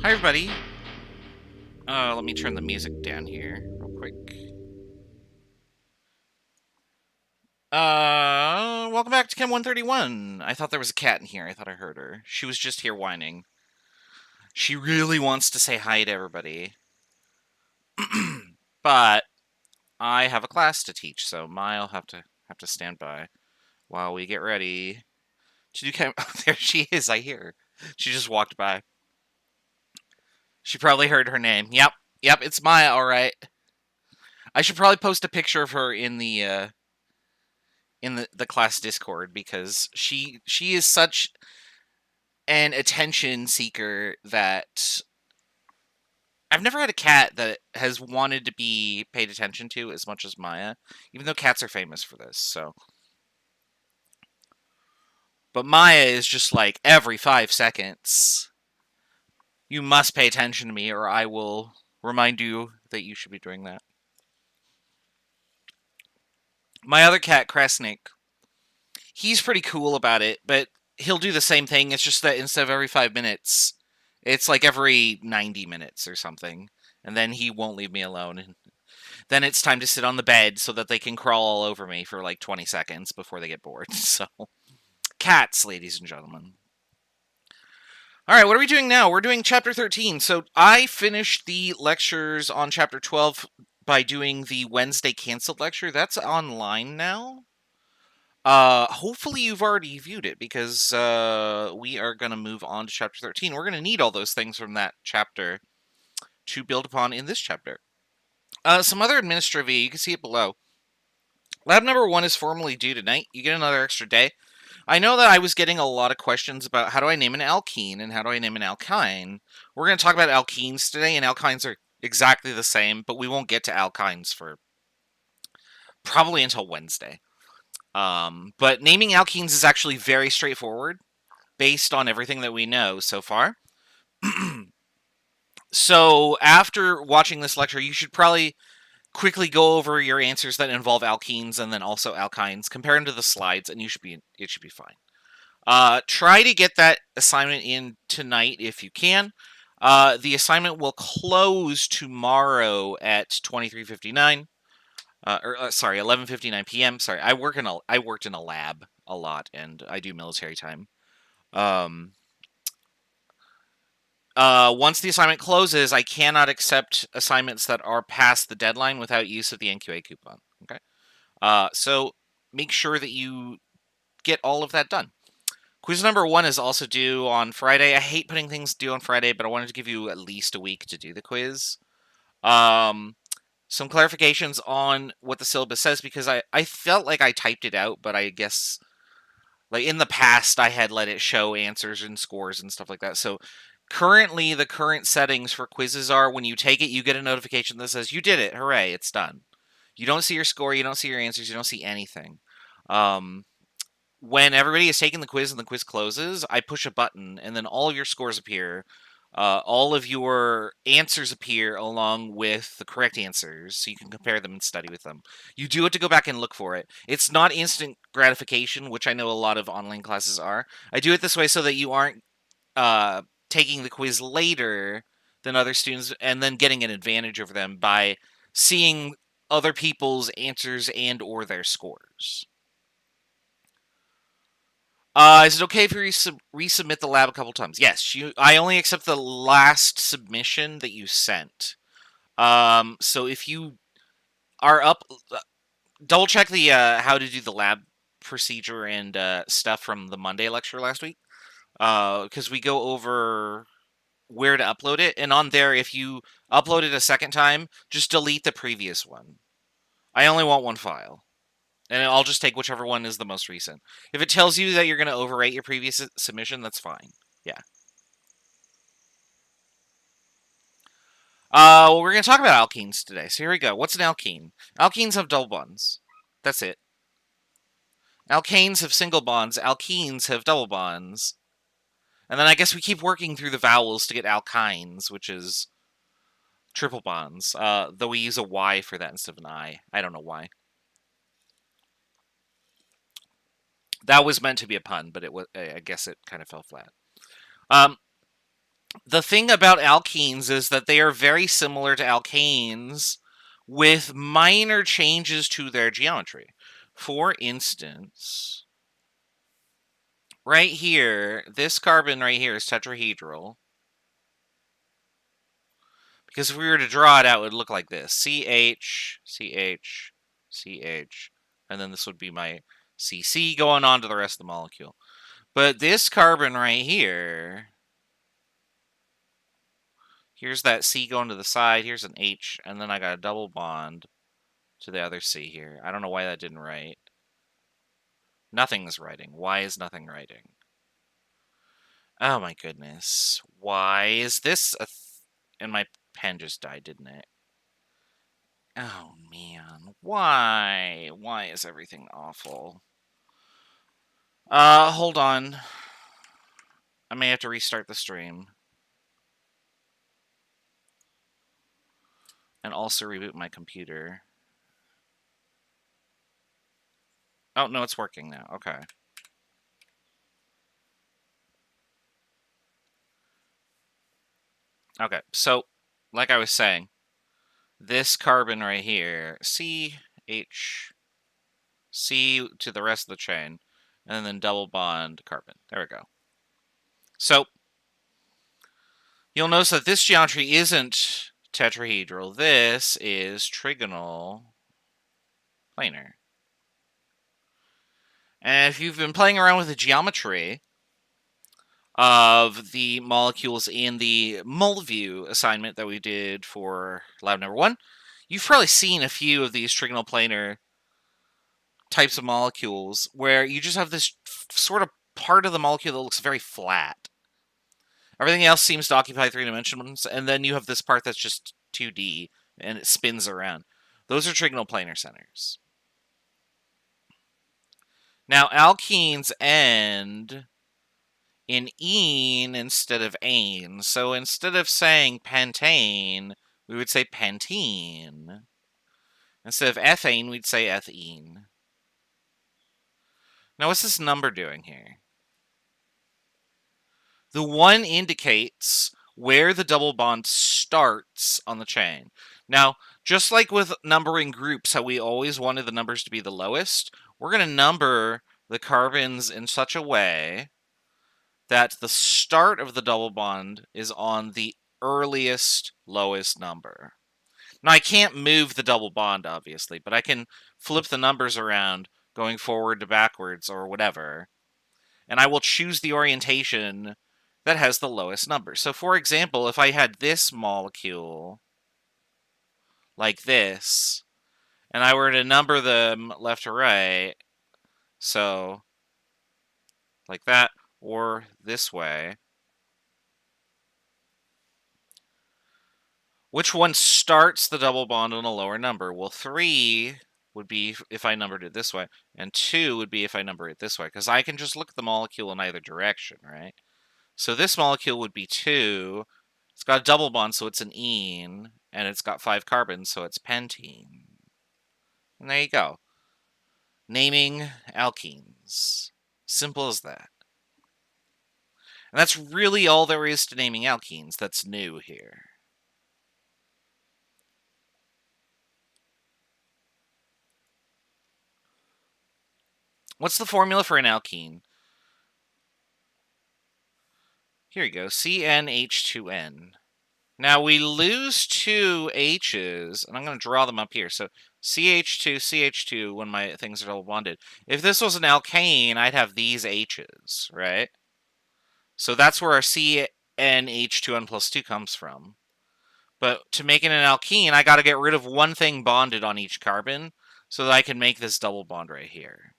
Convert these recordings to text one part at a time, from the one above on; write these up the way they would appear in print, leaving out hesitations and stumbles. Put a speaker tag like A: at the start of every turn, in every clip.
A: Hi everybody. Let me turn the music down here real quick. Welcome back to Chem 131. I thought there was a cat in here. I thought I heard her. She was just here whining. She really wants to say hi to everybody. But I have a class to teach, so Mai'll have to stand by while we get ready to do chem. Oh, there she is. I hear her. She just walked by. She probably heard her name. Yep, it's Maya, all right. I should probably post a picture of her in the class Discord, because she is such an attention seeker that I've never had a cat that has wanted to be paid attention to as much as Maya, even though cats are famous for this. So, but Maya is just like every 5 seconds, you must pay attention to me, or I will remind you that you should be doing that. My other cat, Kresnik, he's pretty cool about it, but he'll do the same thing. It's just that instead of every 5 minutes, it's like every 90 minutes or something. And then he won't leave me alone. And then it's time to sit on the bed so that they can crawl all over me for like 20 seconds before they get bored. So, cats, ladies and gentlemen. All right, what are we doing now? We're doing Chapter 13. So I finished the lectures on Chapter 12 by doing the Wednesday canceled lecture. That's online now. Hopefully you've already viewed it, because we are going to move on to Chapter 13. We're going to need all those things from that chapter to build upon in this chapter. Some other administrative, you can see it below. Lab number 1 is formally due tonight. You get another extra day. I know that I was getting a lot of questions about how do I name an alkene and how do I name an alkyne. We're going to talk about alkenes today, and alkynes are exactly the same, but we won't get to alkynes for probably until Wednesday. But naming alkenes is actually very straightforward based on everything that we know so far. So after watching this lecture, you should probably quickly go over your answers that involve alkenes and then also alkynes, compare them to the slides, and it should be fine. Try to get that assignment in tonight if you can. The assignment will close tomorrow at 23:59. 11:59 p.m. Sorry, I worked in a lab a lot, and I do military time. Once the assignment closes, I cannot accept assignments that are past the deadline without use of the NQA coupon. Okay, so make sure that you get all of that done. Quiz number 1 is also due on Friday. I hate putting things due on Friday, but I wanted to give you at least a week to do the quiz. Some clarifications on what the syllabus says, because I felt like I typed it out, but I guess, like, in the past, I had let it show answers and scores and stuff like that. So currently, the current settings for quizzes are when you take it, you get a notification that says, you did it, hooray, it's done. You don't see your score, you don't see your answers, you don't see anything. when everybody has taken the quiz and the quiz closes, I push a button, and then all of your scores appear. All of your answers appear along with the correct answers, so you can compare them and study with them. You do have to go back and look for it. It's not instant gratification, which I know a lot of online classes are. I do it this way so that you aren't taking the quiz later than other students and then getting an advantage over them by seeing other people's answers and or their scores. Is it okay if you resubmit the lab a couple times? Yes, I only accept the last submission that you sent. So if you are up, double check the how to do the lab procedure and stuff from the Monday lecture last week, because we go over where to upload it, and on there, if you upload it a second time, just delete the previous one. I only want one file. And I'll just take whichever one is the most recent. If it tells you that you're going to overwrite your previous submission, that's fine. Yeah. Well, we're going to talk about alkenes today. So here we go. What's an alkene? Alkenes have double bonds. That's it. Alkanes have single bonds. Alkenes have double bonds. And then I guess we keep working through the vowels to get alkynes, which is triple bonds. Though we use a Y for that instead of an I. I don't know why. That was meant to be a pun, but I guess it kind of fell flat. The thing about alkenes is that they are very similar to alkanes with minor changes to their geometry. For instance, right here, this carbon right here is tetrahedral. Because if we were to draw it out, it would look like this. CH, CH, CH, and then this would be my CC going on to the rest of the molecule. But this carbon right here, here's that C going to the side, here's an H, and then I got a double bond to the other C here. I don't know why that didn't write. Nothing's writing. Why is nothing writing? Oh my goodness. Why is this a and my pen just died, didn't it? Oh man. Why? Why is everything awful? Hold on. I may have to restart the stream. And also reboot my computer. Oh, no, it's working now. Okay. Okay, so, like I was saying, this carbon right here, C, H, C to the rest of the chain, and then double bond carbon. There we go. So, you'll notice that this geometry isn't tetrahedral. This is trigonal planar. And if you've been playing around with the geometry of the molecules in the MolView assignment that we did for lab number 1, you've probably seen a few of these trigonal planar types of molecules where you just have this sort of part of the molecule that looks very flat. Everything else seems to occupy 3 dimensions, and then you have this part that's just 2D, and it spins around. Those are trigonal planar centers. Now, alkenes end in ene instead of ane. So instead of saying pentane, we would say pentene. Instead of ethane, we'd say ethene. Now, what's this number doing here? The 1 indicates where the double bond starts on the chain. Now, just like with numbering groups, how we always wanted the numbers to be the lowest, we're going to number the carbons in such a way that the start of the double bond is on the earliest lowest number. Now, I can't move the double bond, obviously, but I can flip the numbers around going forward to backwards or whatever, and I will choose the orientation that has the lowest number. So, for example, if I had this molecule like this, and I were to number them left to right, so like that, or this way, which one starts the double bond on a lower number? Well, 3 would be if I numbered it this way, and 2 would be if I number it this way, because I can just look at the molecule in either direction, right? So this molecule would be 2. It's got a double bond, so it's an ene, and it's got 5 carbons, so it's pentene. And there you go. Naming alkenes. Simple as that. And that's really all there is to naming alkenes that's new here. What's the formula for an alkene? Here you go, CnH2n. Now we lose 2 H's, and I'm going to draw them up here. So CH2, CH2 when my things are double bonded. If this was an alkane, I'd have these H's, right? So that's where our CnH2n plus 2 comes from. But to make it an alkene, I got to get rid of one thing bonded on each carbon so that I can make this double bond right here.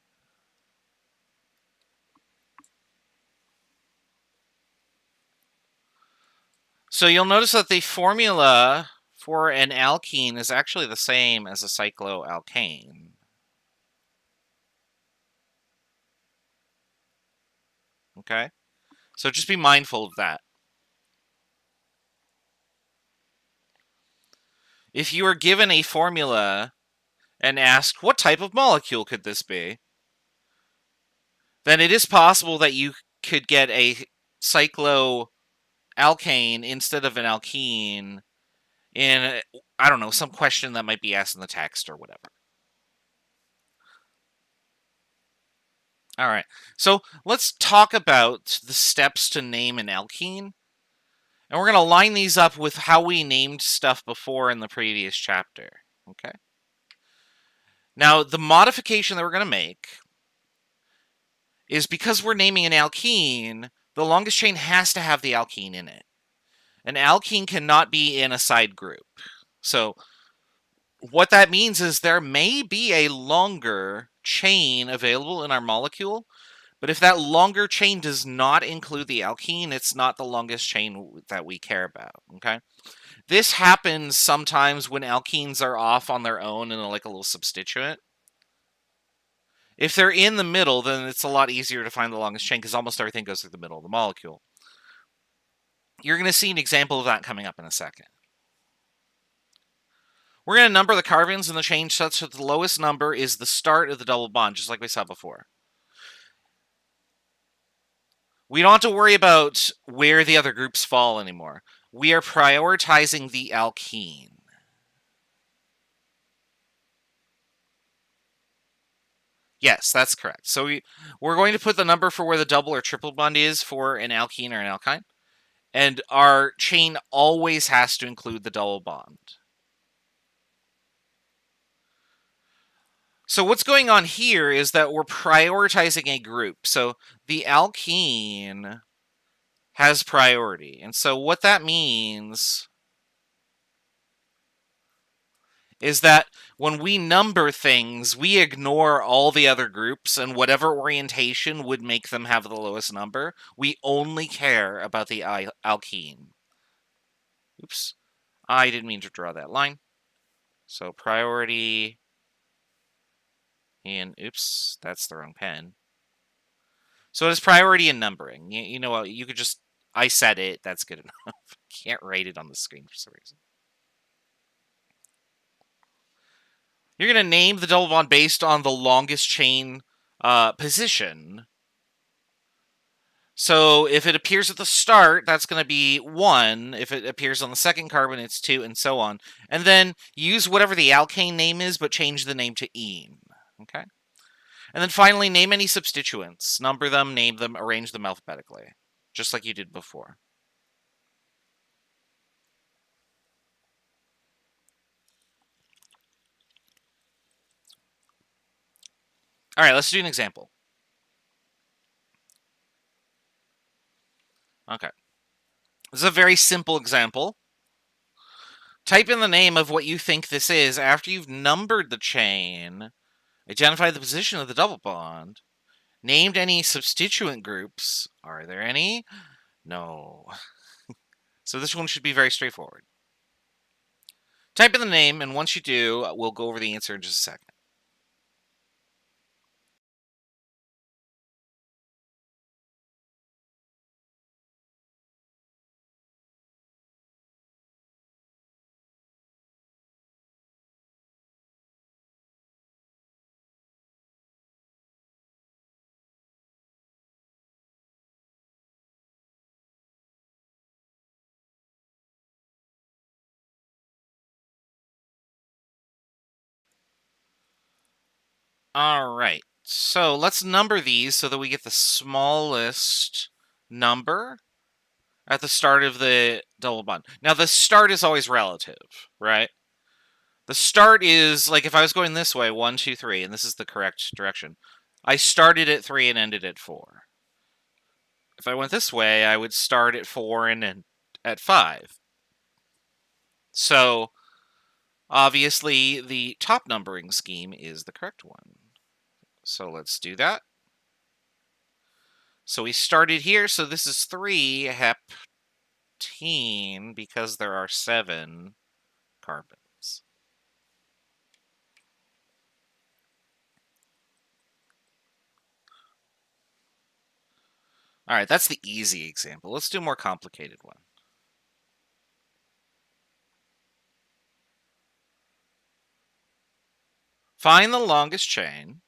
A: So you'll notice that the formula for an alkene is actually the same as a cycloalkane. Okay? So just be mindful of that. If you are given a formula and asked, what type of molecule could this be? Then it is possible that you could get a cycloalkane instead of an alkene in, I don't know, some question that might be asked in the text or whatever. All right, so let's talk about the steps to name an alkene. And we're going to line these up with how we named stuff before in the previous chapter. Okay? Now, the modification that we're going to make is because we're naming an alkene, the longest chain has to have the alkene in it. An alkene cannot be in a side group. So what that means is there may be a longer chain available in our molecule, but if that longer chain does not include the alkene, it's not the longest chain that we care about, okay? This happens sometimes when alkenes are off on their own and like a little substituent. If they're in the middle, then it's a lot easier to find the longest chain because almost everything goes through the middle of the molecule. You're going to see an example of that coming up in a second. We're going to number the carbons in the chain such that the lowest number is the start of the double bond, just like we saw before. We don't have to worry about where the other groups fall anymore. We are prioritizing the alkene. Yes, that's correct. So we're going to put the number for where the double or triple bond is for an alkene or an alkyne. And our chain always has to include the double bond. So what's going on here is that we're prioritizing a group. So the alkene has priority. And so what that means is that when we number things, we ignore all the other groups and whatever orientation would make them have the lowest number. We only care about the alkene. Oops. I didn't mean to draw that line. So priority in, oops, that's the wrong pen. So it is priority in numbering. You know what, you could just, I said it, that's good enough. Can't write it on the screen for some reason. You're going to name the double bond based on the longest chain position. So if it appears at the start, that's going to be 1. If it appears on the second carbon, it's 2, and so on. And then use whatever the alkane name is, but change the name to ene. Okay? And then finally, name any substituents. Number them, name them, arrange them alphabetically. Just like you did before. All right, let's do an example. Okay. This is a very simple example. Type in the name of what you think this is after you've numbered the chain, identified the position of the double bond, named any substituent groups. Are there any? No. So this one should be very straightforward. Type in the name, and once you do, we'll go over the answer in just a second. All right. So let's number these so that we get the smallest number at the start of the double bond. Now, the start is always relative, right? The start is, like, if I was going this way, 1, 2, 3, and this is the correct direction, I started at 3 and ended at 4. If I went this way, I would start at 4 and end at 5. So, obviously, the top numbering scheme is the correct one. So let's do that. So we started here, so this is 3 heptene because there are 7 carbons. All right, that's the easy example. Let's do a more complicated one. Find the longest chain,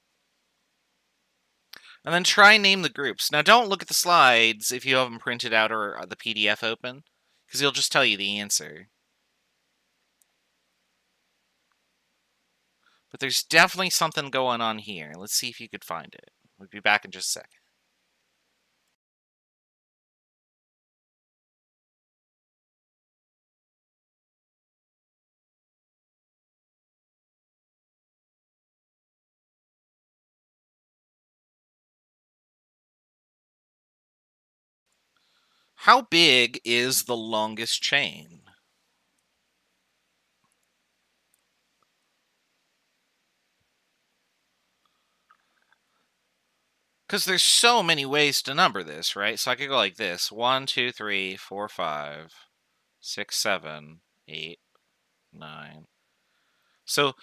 A: and then try and name the groups. Now, don't look at the slides if you have them printed out or the PDF open, because it'll just tell you the answer. But there's definitely something going on here. Let's see if you could find it. We'll be back in just a second. How big is the longest chain? Because there's so many ways to number this, right? So I could go like this. 1, 2, 3, 4, 5, 6, 7, 8, 9. So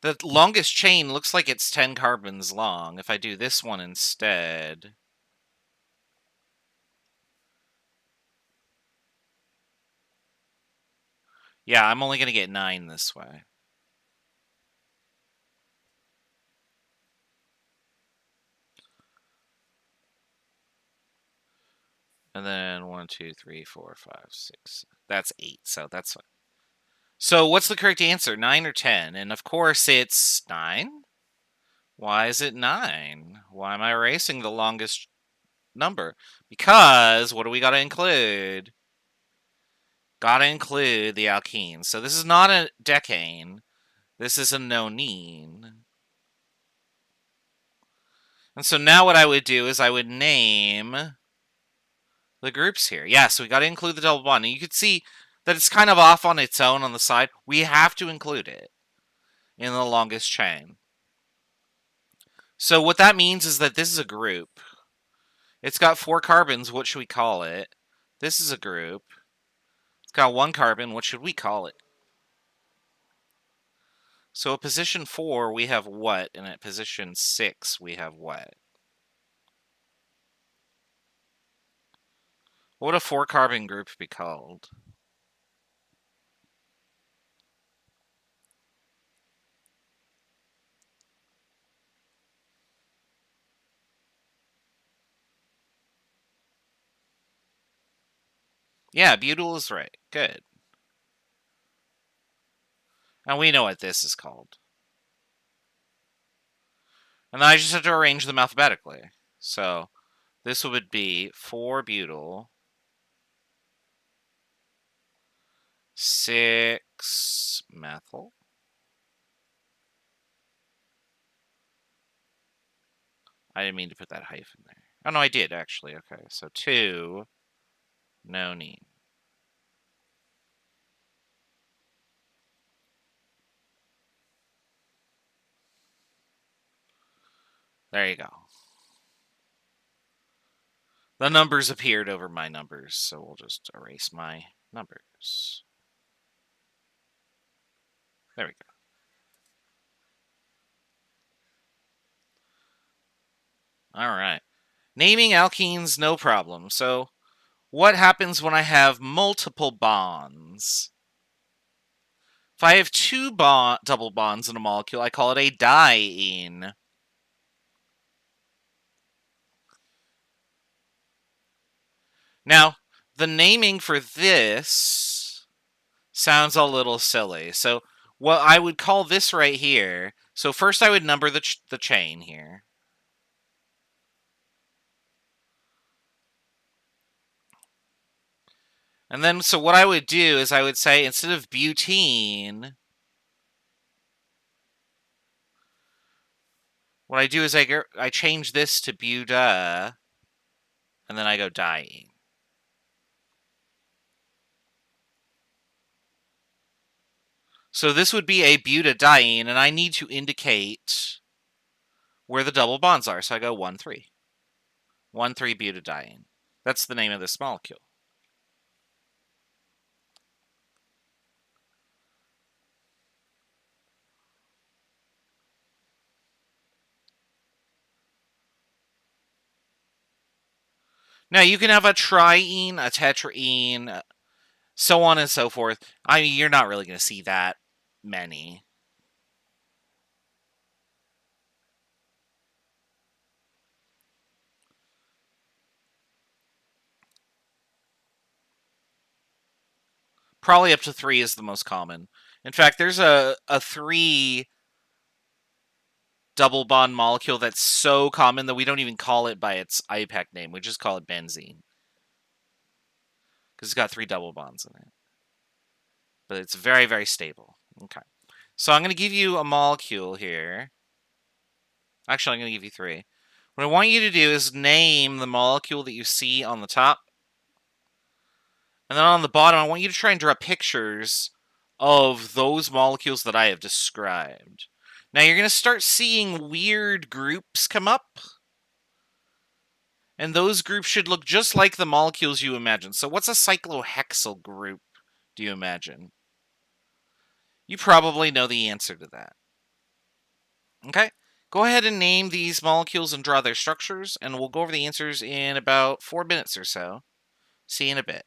A: the longest chain looks like it's 10 carbons long. If I do this one instead, yeah, I'm only going to get 9 this way. And then 1, 2, 3, 4, 5, 6. That's 8, so that's fine. So what's the correct answer, 9 or 10? And of course it's 9. Why is it 9? Why am I erasing the longest number? Because what do we got to include? Got to include the alkenes. So this is not a decane. This is a nonene. And so now what I would do is I would name the groups here. Yeah, so we got to include the double bond. And you can see that it's kind of off on its own on the side. We have to include it in the longest chain. So what that means is that this is a group. It's got 4 carbons. What should we call it? This is a group. It's got 1 carbon. What should we call it? So at position 4, we have what? And at position 6, we have what? What would a 4 carbon group be called? Yeah, butyl is right. Good. And we know what this is called. And then I just have to arrange them alphabetically. So this would be 4-butyl, 6-methyl. I didn't mean to put that hyphen there. Oh, no, I did, actually. Okay, so 2-nonene. There you go. The numbers appeared over my numbers, so we'll just erase my numbers. There we go. All right. Naming alkenes, no problem. So what happens when I have multiple bonds? If I have 2 double bonds in a molecule, I call it a diene. Now, the naming for this sounds a little silly. So what I would call this right here, So first I would number the chain here. And then, so what I would do is I would say, instead of butene, what I do is I change this to buta, and then I go diene. So this would be a butadiene, and I need to indicate where the double bonds are. So I go 1,3. 1,3 butadiene. That's the name of this molecule. Now, you can have a triene, a tetraene, so on and so forth. I mean, you're not really going to see that many. Probably up to 3 is the most common. In fact, there's a 3 double bond molecule that's so common that we don't even call it by its IUPAC name. We just call it benzene. Because it's got 3 double bonds in it. But it's very, very stable. Okay. So I'm going to give you a molecule here. Actually, I'm going to give you 3. What I want you to do is name the molecule that you see on the top. And then on the bottom, I want you to try and draw pictures of those molecules that I have described. Now, you're going to start seeing weird groups come up. And those groups should look just like the molecules you imagine. So what's a cyclohexyl group, do you imagine? You probably know the answer to that. Okay? Go ahead and name these molecules and draw their structures, and we'll go over the answers in about 4 minutes or so. See you in a bit.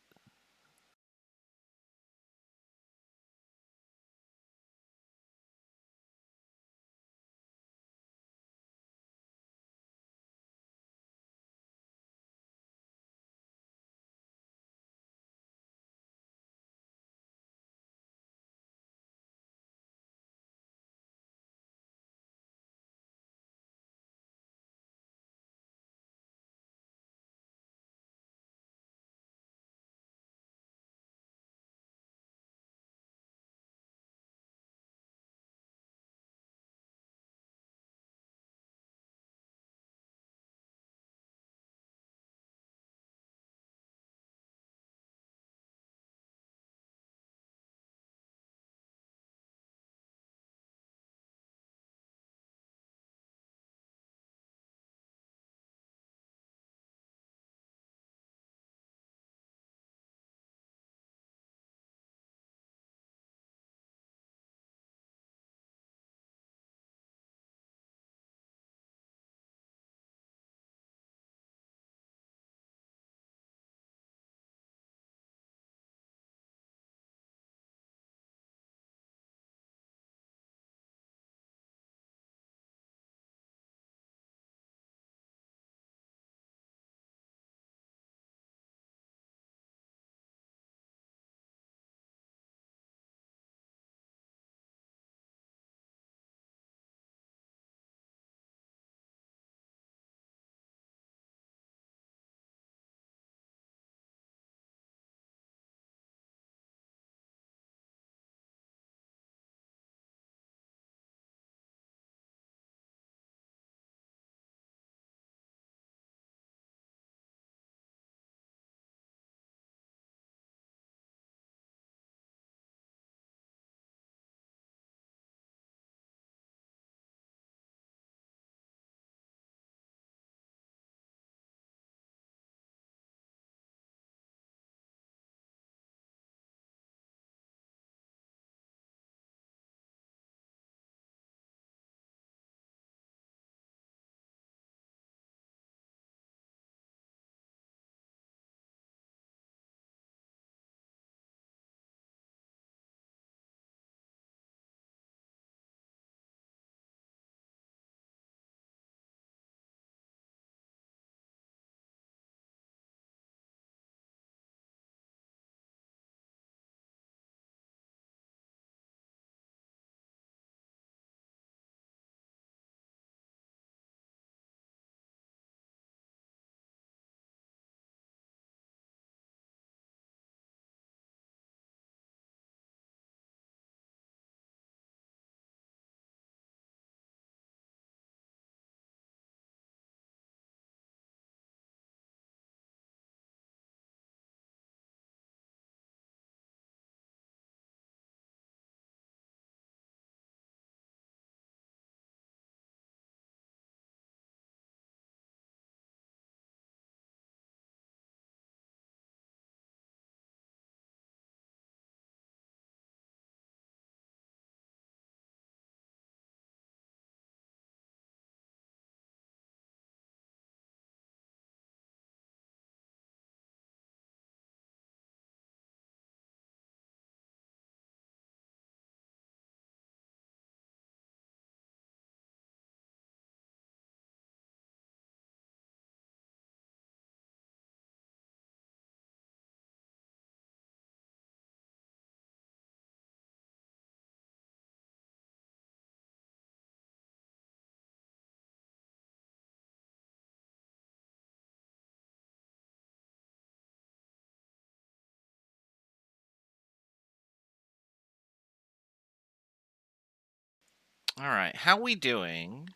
A: All right, how we doing?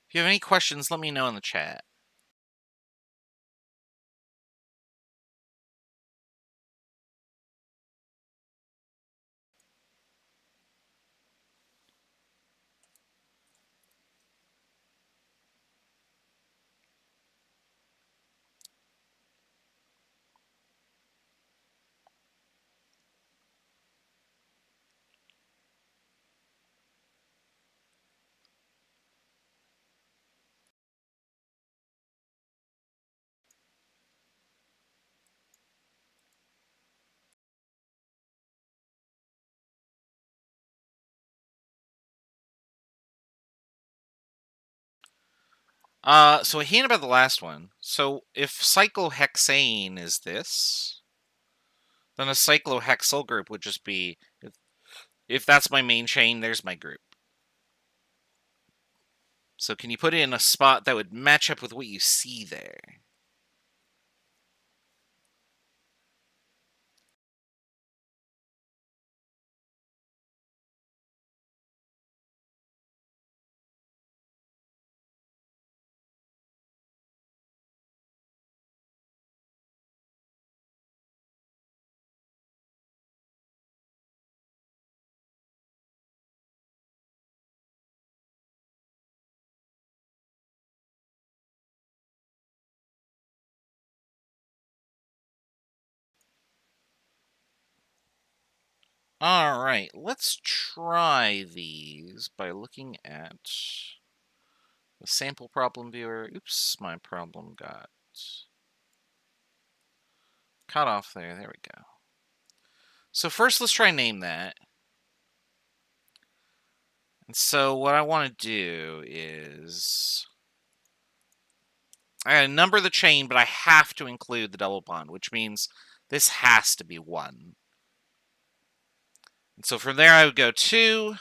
A: If you have any questions, let me know in the chat. So a hint about the last one. So if cyclohexane is this, then a cyclohexyl group would just be, if that's my main chain, there's my group. So can you put it in a spot that would match up with what you see there? All right, let's try these by looking at the sample problem viewer. Oops, my problem got cut off there. There we go. So first, let's try and name that. And so what I want to do is I gotta number the chain, but I have to include the double bond, which means this has to be 1. And so from there, I would go 2.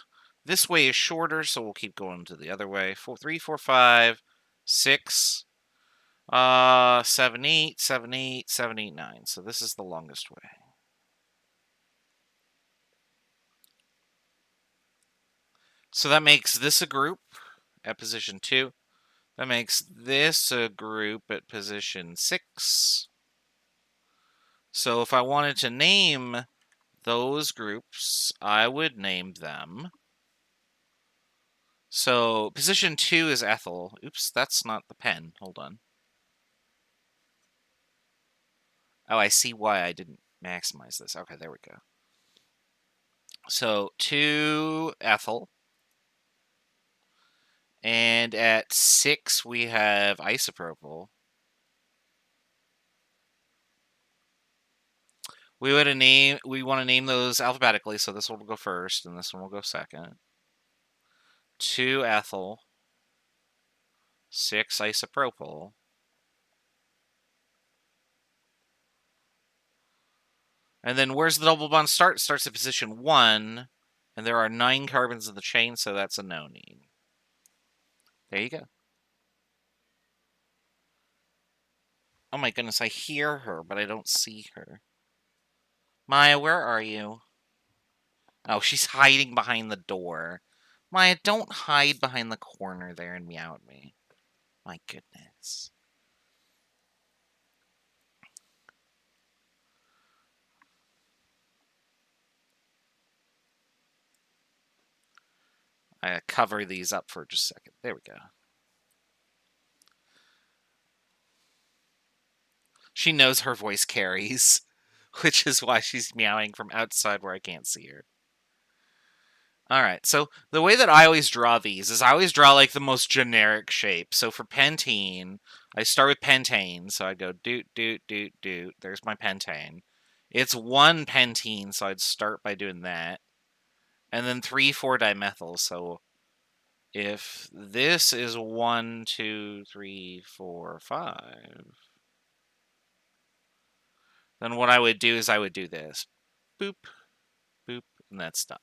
A: This way is shorter, so we'll keep going to the other way. 4, 3, 4, 5, 6, 7, 8, 7, 8, 7, 8, 9. So this is the longest way. So that makes this a group at position 2. That makes this a group at position 6. So if I wanted to name those groups, I would name them. So position 2 is ethyl. Oops, that's not the pen. Hold on. Oh, I see why I didn't maximize this. Okay, there we go. So 2 ethyl. And at 6 we have isopropyl. We want to name those alphabetically, so this one will go first and this one will go second. 2 ethyl, 6 isopropyl. And then where's the double bond start? It starts at position 1, and there are 9 carbons in the chain, so that's a nonene. There you go. Oh my goodness, I hear her, but I don't see her. Maya, where are you? Oh, she's hiding behind the door. Maya, don't hide behind the corner there and meow at me. My goodness. I cover these up for just a second. There we go. She knows her voice carries, which is why she's meowing from outside where I can't see her. All right, so the way that I always draw these is I always draw like the most generic shape. So for pentene, I start with pentane. So I'd go doot, doot, doot, doot. There's my pentane. It's 1 pentene, so I'd start by doing that. And then 3, 4 dimethyl. So if this is 1, 2, 3, 4, 5, then what I would do is I would do this. Boop, boop, and that's done.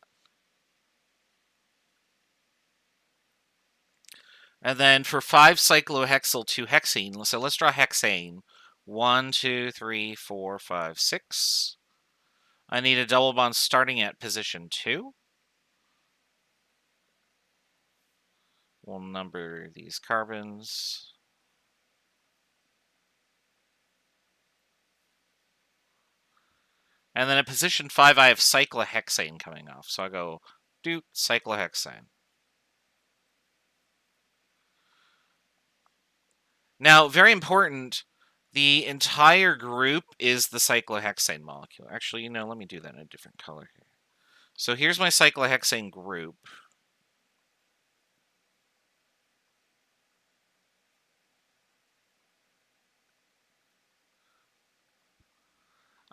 A: And then for 5 cyclohexyl 2 hexene, so let's draw hexane. 1, 2, 3, 4, 5, 6. I need a double bond starting at position 2. We'll number these carbons. And then at position 5, I have cyclohexane coming off. So I go doot cyclohexane. Now, very important, the entire group is the cyclohexane molecule. Actually, let me do that in a different color here. So here's my cyclohexane group.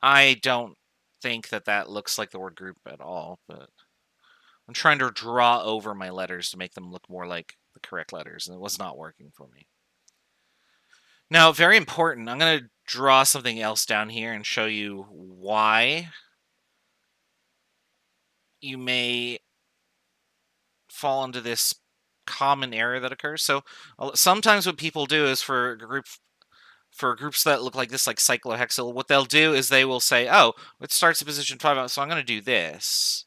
A: I don't think that looks like the word group at all, but I'm trying to draw over my letters to make them look more like the correct letters, and it was not working for me. Now, very important, I'm going to draw something else down here and show you why you may fall into this common error that occurs. So sometimes what people do is for groups that look like this, like cyclohexyl, what they'll do is they will say, oh, it starts at position 5, so I'm going to do this.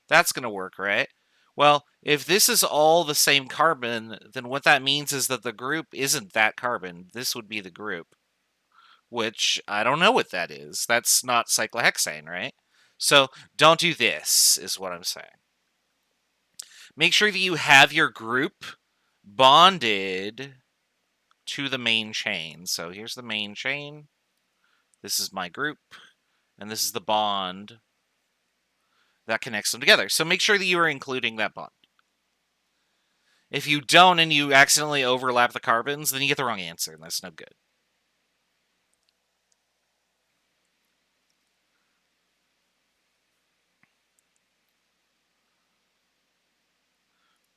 A: That's going to work, right? Well, if this is all the same carbon, then what that means is that the group isn't that carbon. This would be the group, which I don't know what that is. That's not cyclohexane, right? So don't do this, is what I'm saying. Make sure that you have your group bonded to the main chain. So here's the main chain. This is my group, and this is the bond that connects them together. So make sure that you are including that bond. If you don't and you accidentally overlap the carbons, then you get the wrong answer, and that's no good.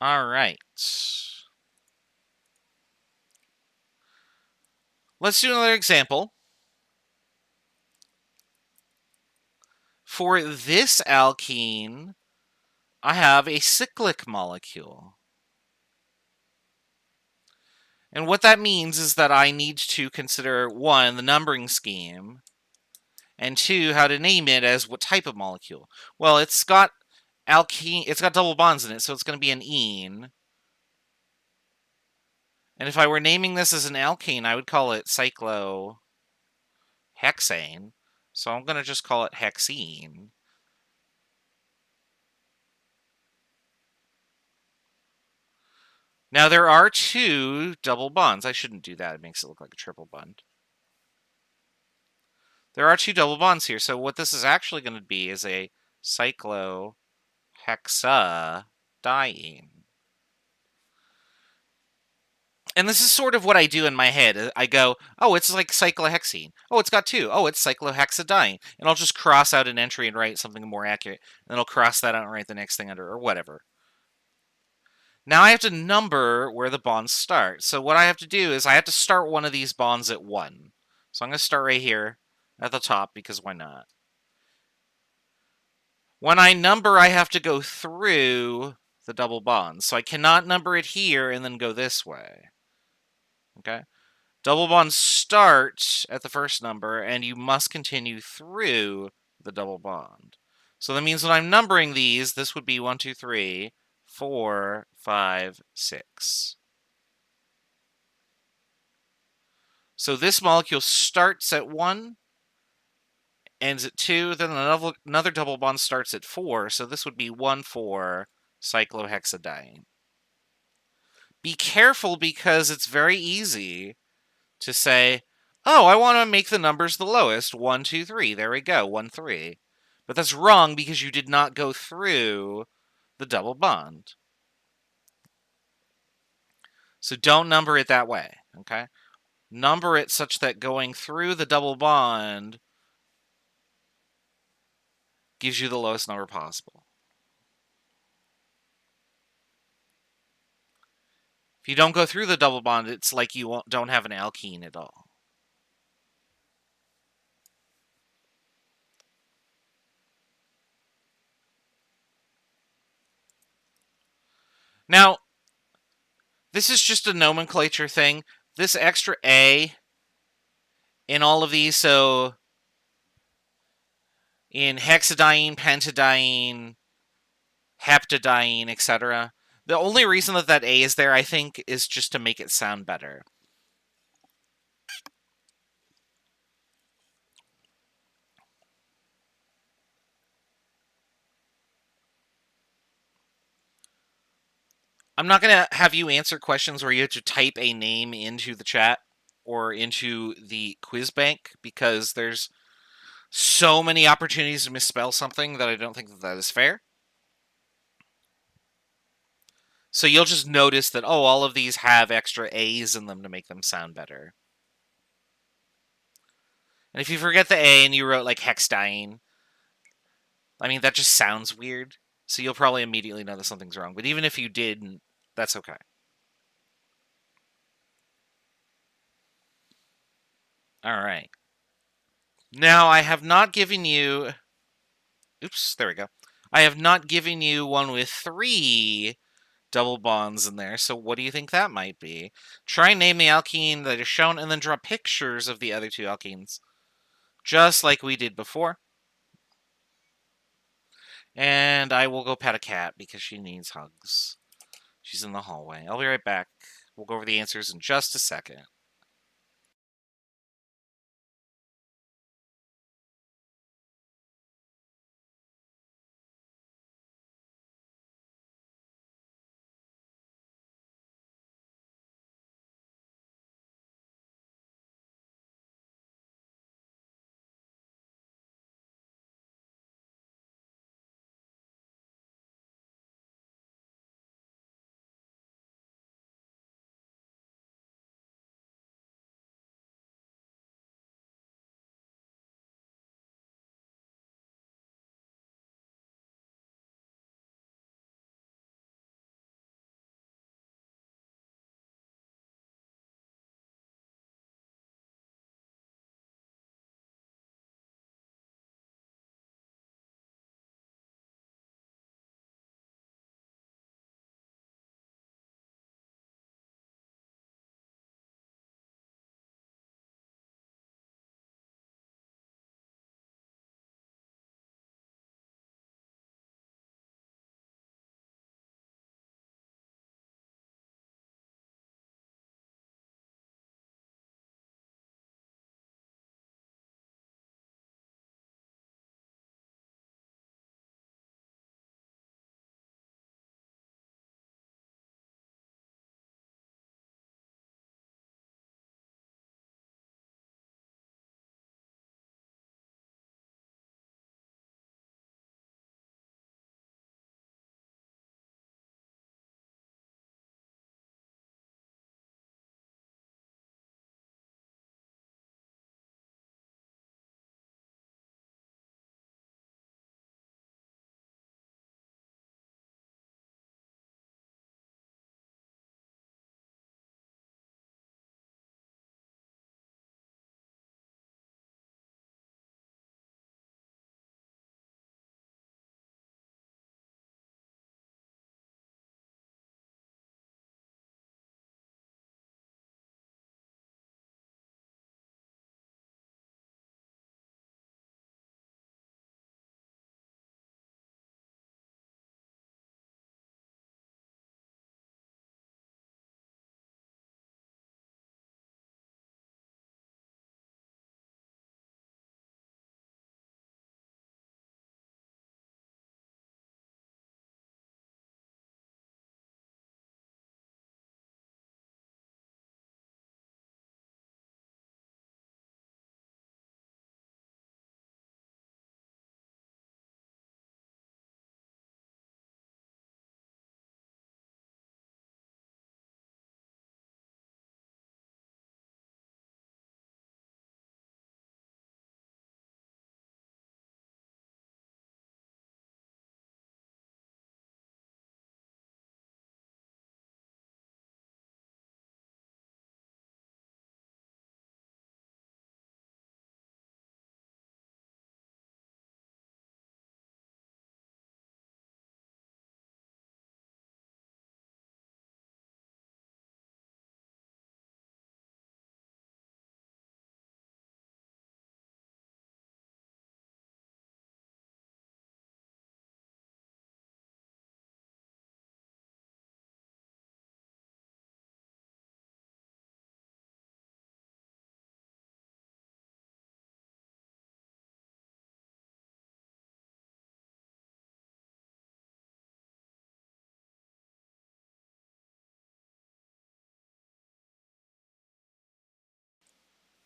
A: All right. Let's do another example. For this alkene, I have a cyclic molecule. And what that means is that I need to consider, 1, the numbering scheme, and 2, how to name it as what type of molecule. Well, it's got alkene, it's got double bonds in it, so it's going to be an ene. And if I were naming this as an alkene, I would call it cyclohexane. So I'm going to just call it hexene. Now, there are 2 double bonds. I shouldn't do that. It makes it look like a triple bond. There are 2 double bonds here. So what this is actually going to be is a cyclohexadiene. And this is sort of what I do in my head. I go, oh, it's like cyclohexene. Oh, it's got 2. Oh, it's cyclohexadiene. And I'll just cross out an entry and write something more accurate. And then I'll cross that out and write the next thing under, or whatever. Now I have to number where the bonds start. So what I have to do is I have to start one of these bonds at 1. So I'm going to start right here at the top, because why not? When I number, I have to go through the double bonds. So I cannot number it here and then go this way. Okay? Double bonds start at the first number, and you must continue through the double bond. So that means when I'm numbering these, this would be 1, 2, 3, 4, 5, 6. So this molecule starts at 1, ends at 2, then another double bond starts at 4, so this would be 1, 4 cyclohexadiene. Be careful, because it's very easy to say, oh, I want to make the numbers the lowest, 1, 2, 3, there we go, 1, 3. But that's wrong, because you did not go through the double bond. So don't number it that way, okay? Number it such that going through the double bond gives you the lowest number possible. If you don't go through the double bond, it's like you don't have an alkene at all. Now, this is just a nomenclature thing. This extra A in all of these, so in hexadiene, pentadiene, heptadiene, etc. The only reason that that A is there, I think, is just to make it sound better. I'm not going to have you answer questions where you have to type a name into the chat or into the quiz bank, because there's so many opportunities to misspell something that I don't think that is fair. So you'll just notice that, oh, all of these have extra A's in them to make them sound better. And if you forget the A and you wrote like hexadiene, I mean, that just sounds weird. So you'll probably immediately know that something's wrong. But even if you didn't, that's okay. All right. Now, I have not given you... Oops, there we go. I have not given you one with 3 double bonds in there, so what do you think that might be? Try and name the alkene that is shown, and then draw pictures of the other 2 alkenes. Just like we did before. And I will go pet a cat, because she needs hugs. She's in the hallway. I'll be right back. We'll go over the answers in just a second.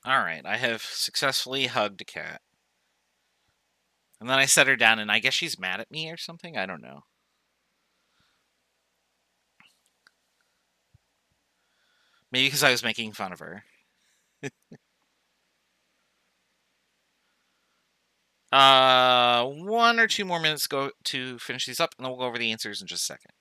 A: Alright, I have successfully hugged a cat. And then I set her down, and I guess she's mad at me or something? I don't know. Maybe because I was making fun of her. 1 or 2 more minutes go to finish these up, and then we'll go over the answers in just a second.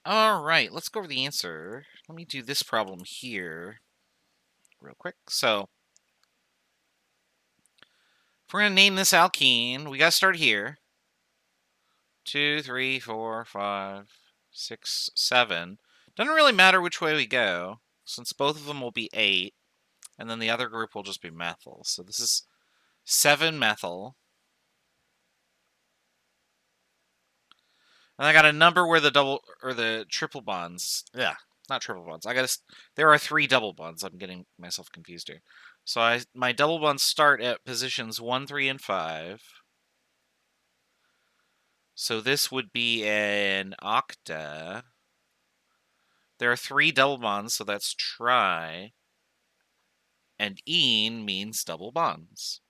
A: Alright, let's go over the answer. Let me do this problem here real quick. So, if we're going to name this alkene, we got to start here. 2, 3, 4, 5, 6, 7. Doesn't really matter which way we go, since both of them will be 8, and then the other group will just be methyl. So this is 7-methyl. And I got a number where the double or the triple bonds. Yeah, not triple bonds. There are 3 double bonds. I'm getting myself confused here. So my double bonds start at positions 1, 3, and 5. So this would be an octa. There are 3 double bonds, so that's tri. And ene means double bonds.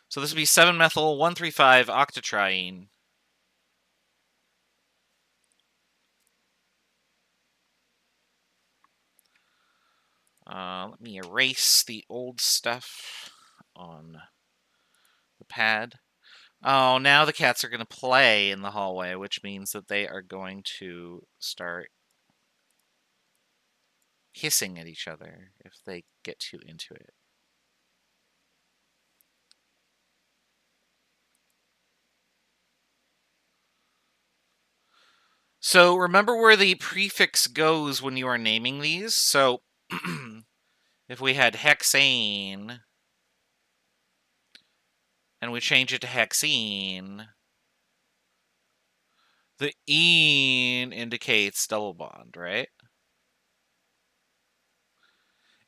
A: So this would be 7-methyl 1,3,5 octatriene. Let me erase the old stuff on the pad. Oh, now the cats are going to play in the hallway, which means that they are going to start hissing at each other if they get too into it. So remember where the prefix goes when you are naming these. So if we had hexane and we change it to hexene, the ene indicates double bond, right?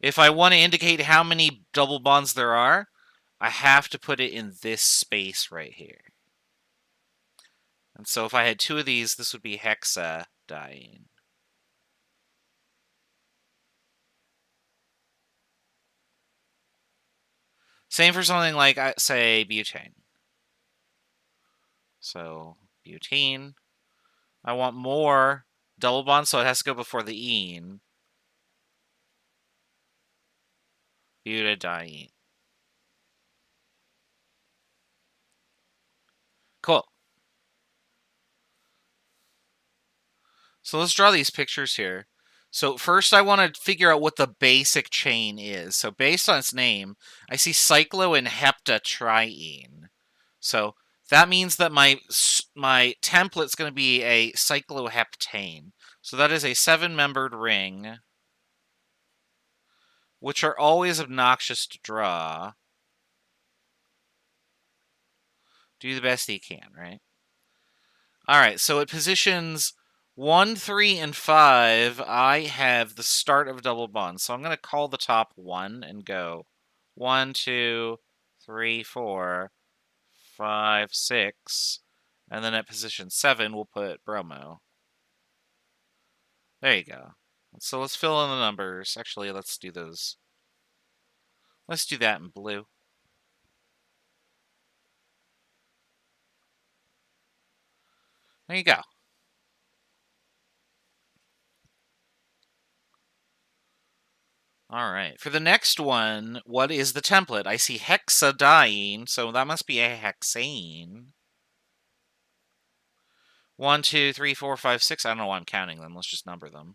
A: If I want to indicate how many double bonds there are, I have to put it in this space right here. And so if I had 2 of these, this would be hexadiene. Same for something like, say, butane. So butane. I want more double bonds, so it has to go before the ene. Butadiene. Cool. So let's draw these pictures here. So first I want to figure out what the basic chain is. So based on its name, I see cyclo and heptatriene. So that means that my template's going to be a cycloheptane. So that is a 7-membered ring, which are always obnoxious to draw. Do the best you can, right? All right, so at positions 1, 3, and 5, I have the start of a double bond. So I'm going to call the top 1 and go 1, 2, 3, 4, 5, 6. And then at position 7, we'll put bromo. There you go. So let's fill in the numbers. Actually, let's do those. Let's do that in blue. There you go. All right. For the next one, what is the template? I see hexadiene, so that must be a hexane. 1, 2, 3, 4, 5, 6. I don't know why I'm counting them. Let's just number them.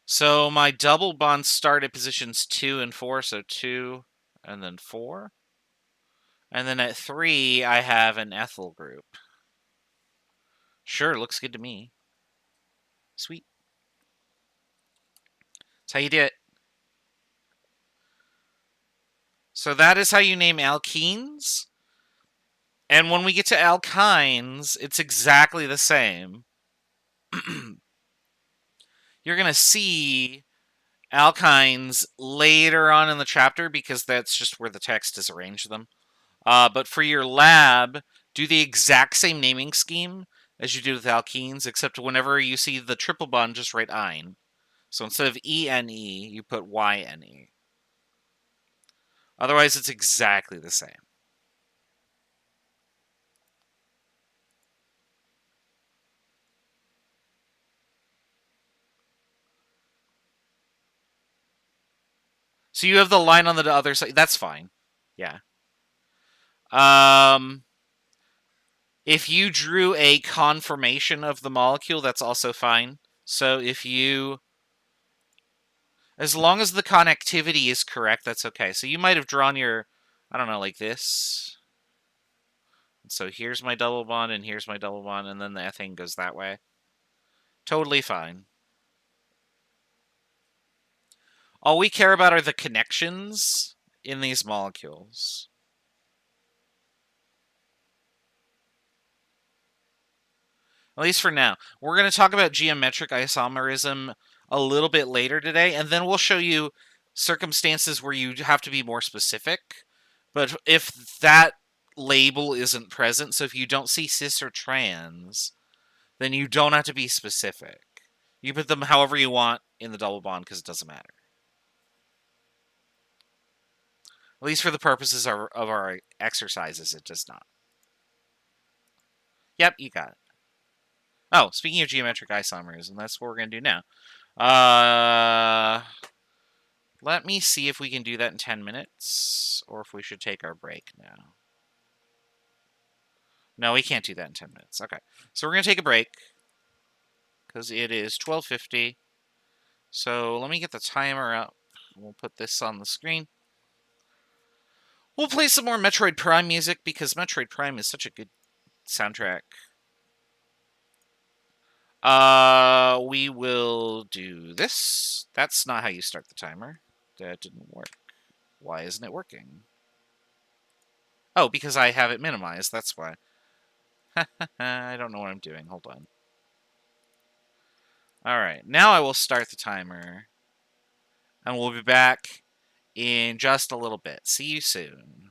A: So my double bonds start at positions 2 and 4, so 2 and then 4. And then at 3, I have an ethyl group. Sure, looks good to me. Sweet. That's how you do it. So that is how you name alkenes. And when we get to alkynes, it's exactly the same. You're going to see alkynes later on in the chapter because that's just where the text has arranged them. But for your lab, do the exact same naming scheme as you did with alkenes, except whenever you see the triple bond, just write "ine." So instead of ENE, you put YNE. Otherwise, it's exactly the same. So you have the line on the other side. That's fine. Yeah. If you drew a conformation of the molecule, that's also fine. So if you... As long as the connectivity is correct, that's okay. So you might have drawn your, I don't know, like this. So here's my double bond, and here's my double bond, and then the ethane goes that way. Totally fine. All we care about are the connections in these molecules. At least for now. We're going to talk about geometric isomerism a little bit later today, and then we'll show you circumstances where you have to be more specific. But if that label isn't present, so if you don't see cis or trans, then you don't have to be specific. You put them however you want in the double bond because it doesn't matter. At least for the purposes of our exercises, it does not. Yep, you got it. Oh, speaking of geometric isomerism, that's what we're going to do now. Let me see if we can do that in 10 minutes, or if we should take our break now. No, we can't do that in 10 minutes. Okay, so we're going to take a break, because it is 12:50. So let me get the timer up. We'll put this on the screen. We'll play some more Metroid Prime music, because Metroid Prime is such a good soundtrack. We will do this. That's not how you start the timer. That didn't work. Why isn't it working? Oh, because I have it minimized. That's why. I don't know what I'm doing. Hold on. Alright, now I will start the timer. And we'll be back in just a little bit. See you soon.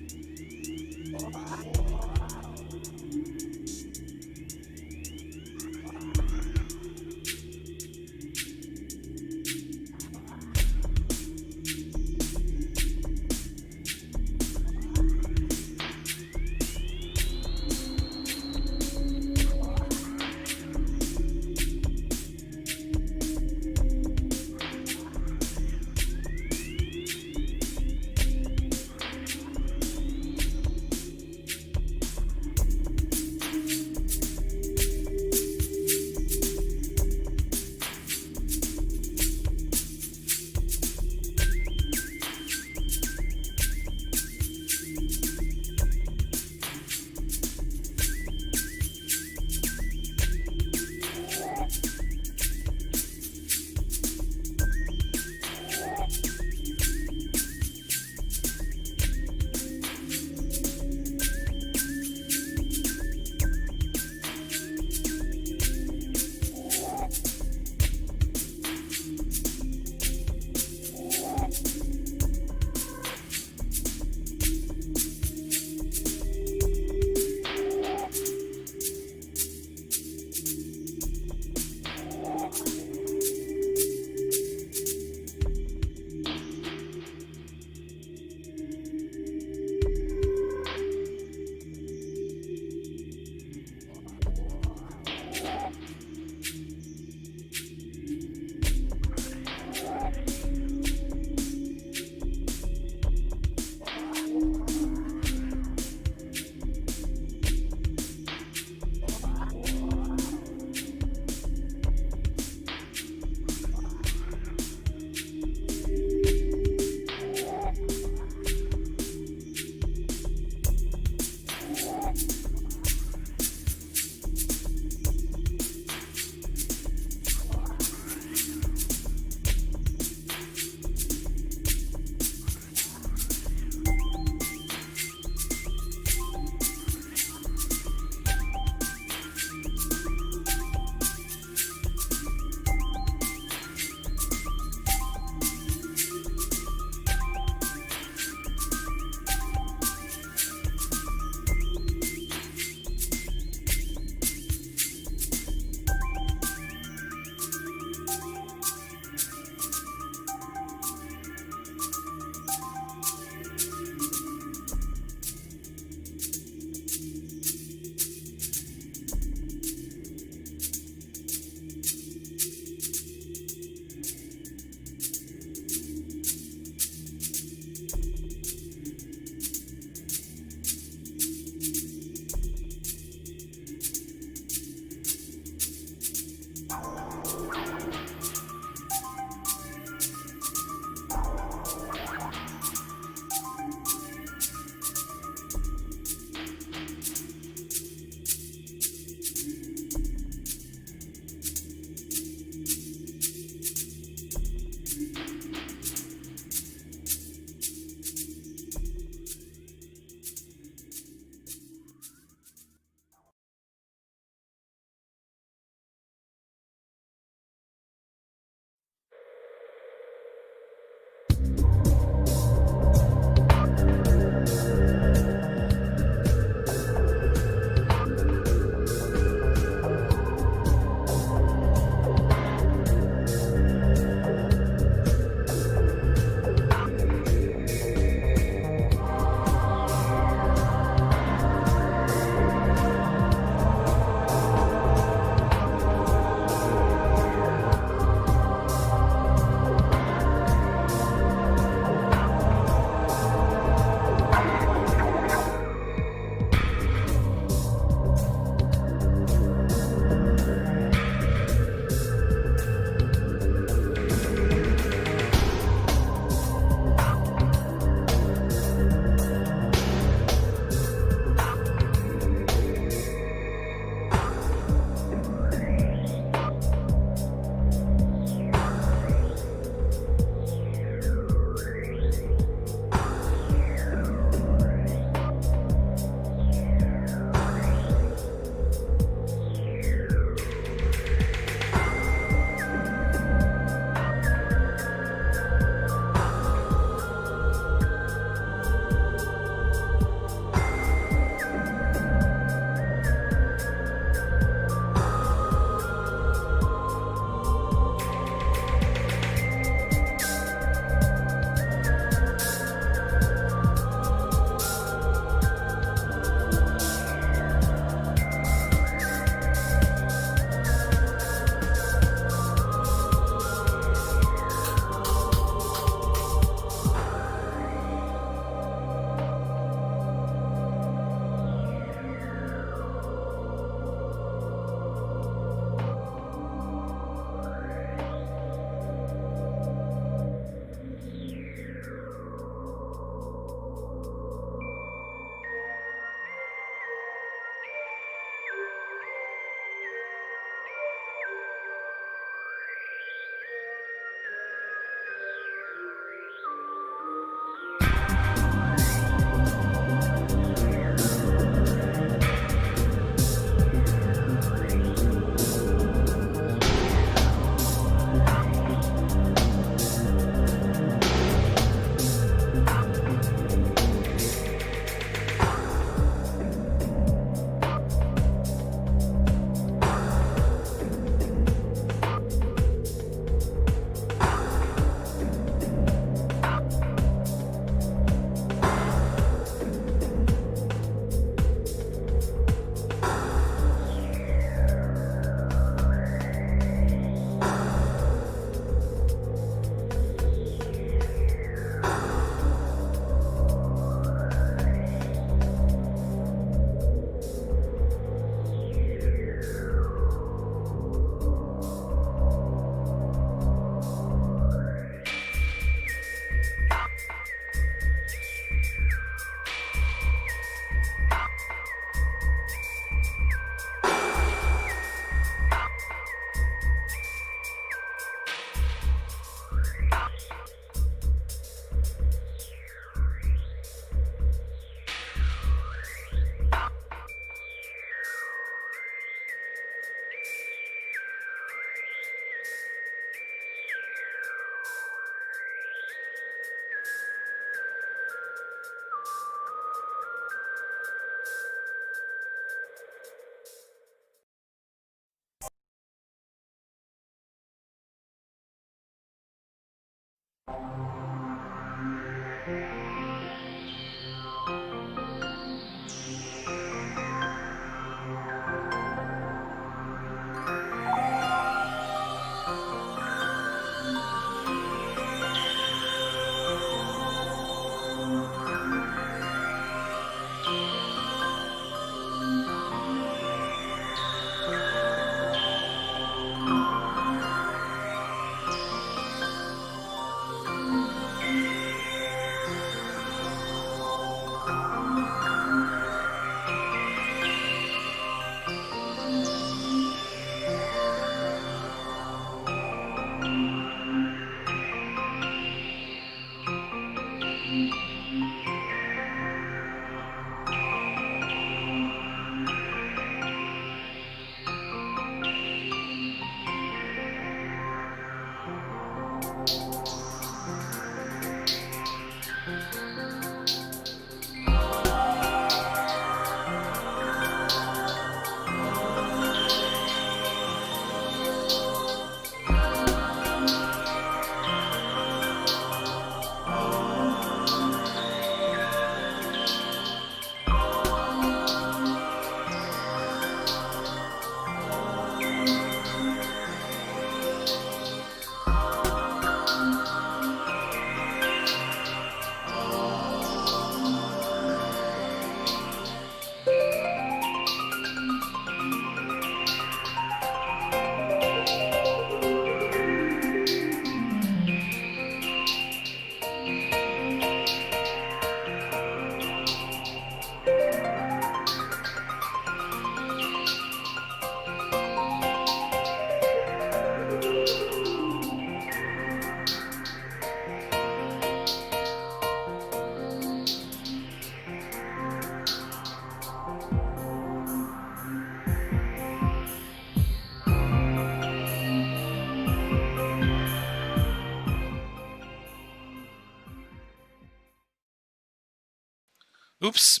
A: Oops.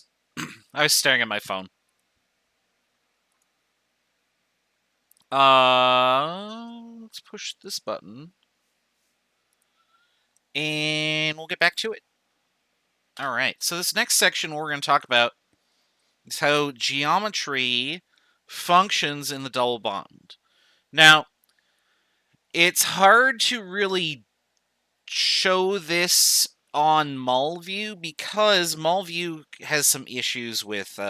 A: I was staring at my phone. Let's push this button. And we'll get back to it. All right. So this next section we're going to talk about is how geometry functions in the double bond. Now, it's hard to really show this on MolView because MolView has some issues with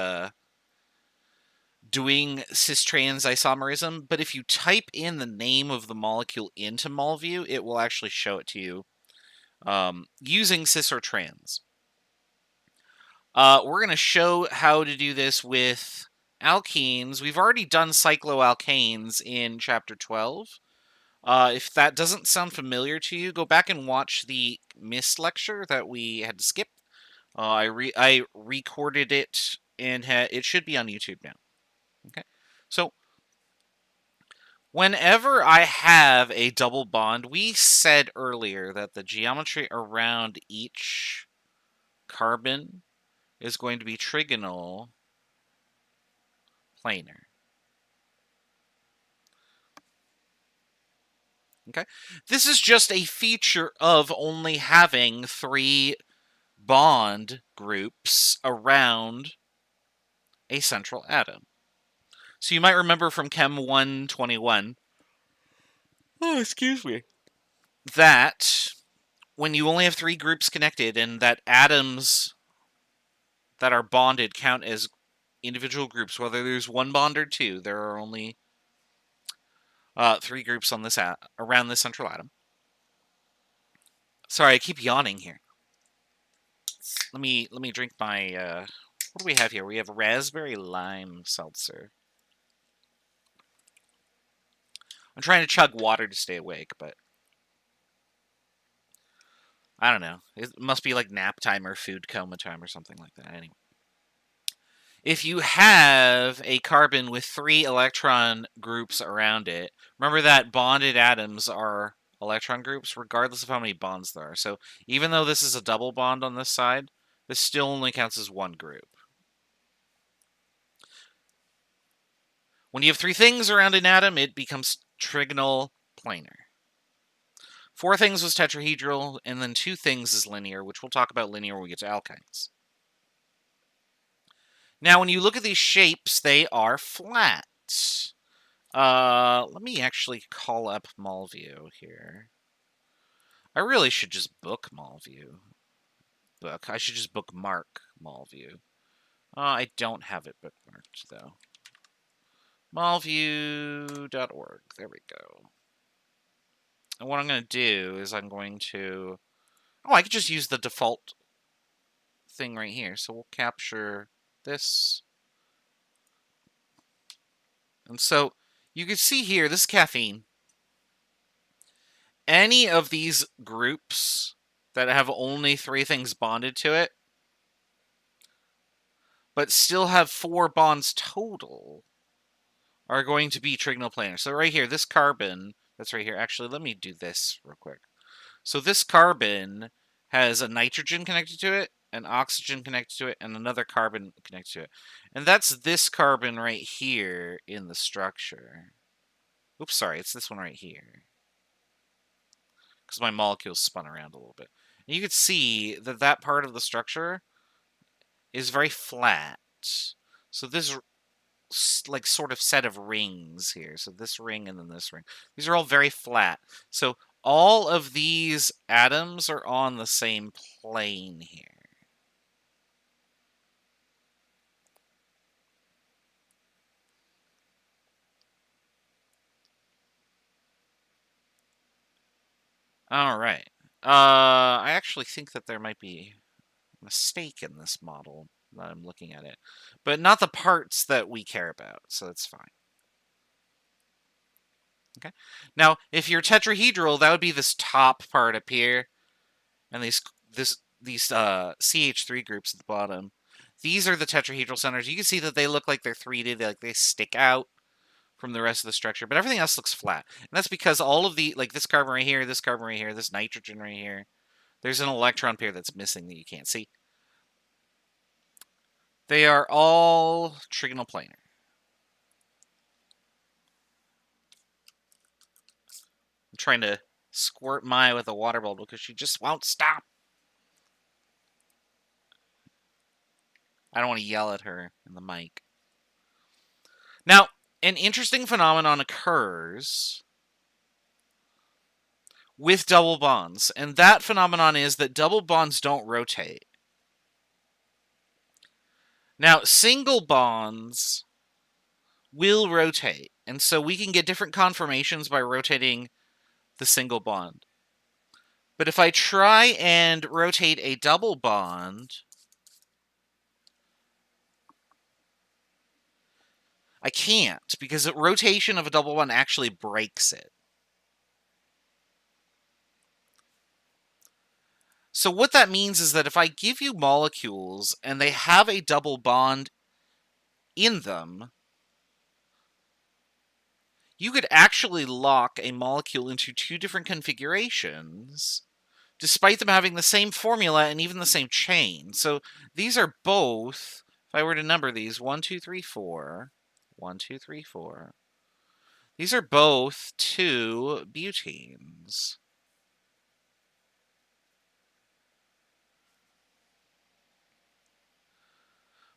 A: doing cis-trans isomerism, but if you type in the name of the molecule into MolView, it will actually show it to you using cis or trans. We're going to show how to do this with alkenes. We've already done cycloalkanes in Chapter 12. If that doesn't sound familiar to you, go back and watch the MIST lecture that we had to skip. I recorded it, and it should be on YouTube now. Okay, so whenever I have a double bond, we said earlier that the geometry around each carbon is going to be trigonal planar. Okay, this is just a feature of only having 3 bond groups around a central atom. So you might remember from Chem 121, that when you only have 3 groups connected and that atoms that are bonded count as individual groups, whether there's 1 bond or 2, there are only 3 groups on this around this central atom. Sorry, I keep yawning here. Let me drink my what do we have here? We have raspberry lime seltzer. I'm trying to chug water to stay awake, but I don't know. It must be like nap time or food coma time or something like that. Anyway. If you have a carbon with 3 electron groups around it, remember that bonded atoms are electron groups regardless of how many bonds there are. So even though this is a double bond on this side, this still only counts as 1 group. When you have 3 things around an atom, it becomes trigonal planar. 4 things was tetrahedral, and then 2 things is linear, which we'll talk about linear when we get to alkynes. Now, when you look at these shapes, they are flat. Let me actually call up MolView here. I really should just book MolView. I should just bookmark MolView. I don't have it bookmarked, though. MolView.org. There we go. And what I'm going to do is I'm going to... Oh, I could just use the default thing right here. So we'll capture this. And so you can see here, this is caffeine. Any of these groups that have only 3 things bonded to it, but still have 4 bonds total, are going to be trigonal planar. So right here, this carbon that's right here, actually, let me do this real quick. So this carbon has a nitrogen connected to it, an oxygen connected to it, and another carbon connected to it. And that's this carbon right here in the structure. Oops, sorry, it's this one right here. Because my molecules spun around a little bit. And you can see that that part of the structure is very flat. So this like sort of set of rings here. So this ring and then this ring. These are all very flat. So all of these atoms are on the same plane here. All right. I actually think that there might be a mistake in this model that I'm looking at it, but not the parts that we care about, so that's fine. Okay. Now, if you're tetrahedral, that would be this top part up here, and these CH3 groups at the bottom. These are the tetrahedral centers. You can see that they look like they're 3D. They stick out from the rest of the structure, but everything else looks flat. And that's because all of the, like this carbon right here, this carbon right here, this nitrogen right here, there's an electron pair that's missing that you can't see. They are all trigonal planar. I'm trying to squirt Maya with a water bottle because she just won't stop. I don't want to yell at her in the mic. Now, an interesting phenomenon occurs with double bonds, and that phenomenon is that double bonds don't rotate. Now, single bonds will rotate, and so we can get different conformations by rotating the single bond. But if I try and rotate a double bond, I can't, because the rotation of a double bond actually breaks it. So what that means is that if I give you molecules and they have a double bond in them, you could actually lock a molecule into two different configurations, despite them having the same formula and even the same chain. So these are both, if I were to number these, 1, 2, 3, 4, 1, 2, 3, 4. These are both 2 butenes.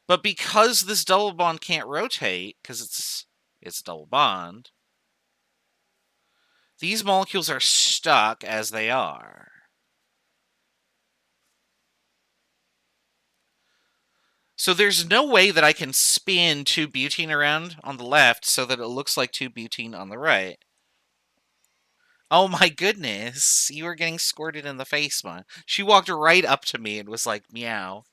A: But because this double bond can't rotate, because it's a double bond, these molecules are stuck as they are. So there's no way that I can spin 2 butene around on the left so that it looks like 2 butene on the right. Oh my goodness, you were getting squirted in the face, man. She walked right up to me and was like, meow.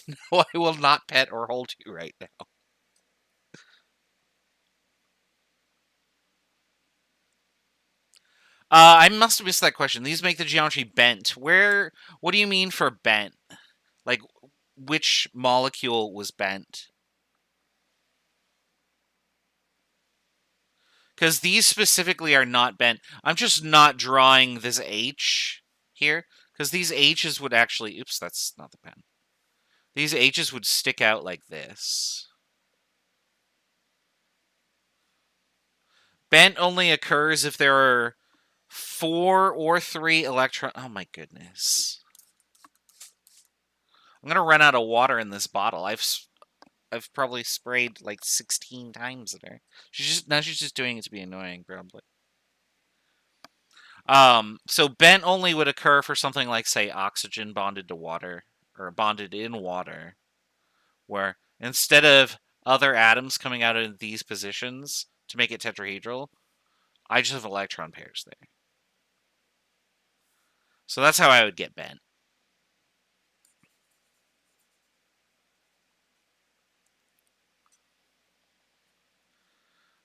A: No, I will not pet or hold you right now. I must have missed that question. These make the geometry bent. What do you mean for bent? Like, which molecule was bent? Because these specifically are not bent. I'm just not drawing this H here. Because these H's would actually... Oops, that's not the pen. These H's would stick out like this. Bent only occurs if there are 4 or 3 electrons. Oh my goodness. I'm going to run out of water in this bottle. I've probably sprayed like 16 times at her. She's just doing it to be annoying, probably. So bent only would occur for something like, say, oxygen bonded to water, or bonded in water, where instead of other atoms coming out of these positions to make it tetrahedral, I just have electron pairs there. So that's how I would get bent.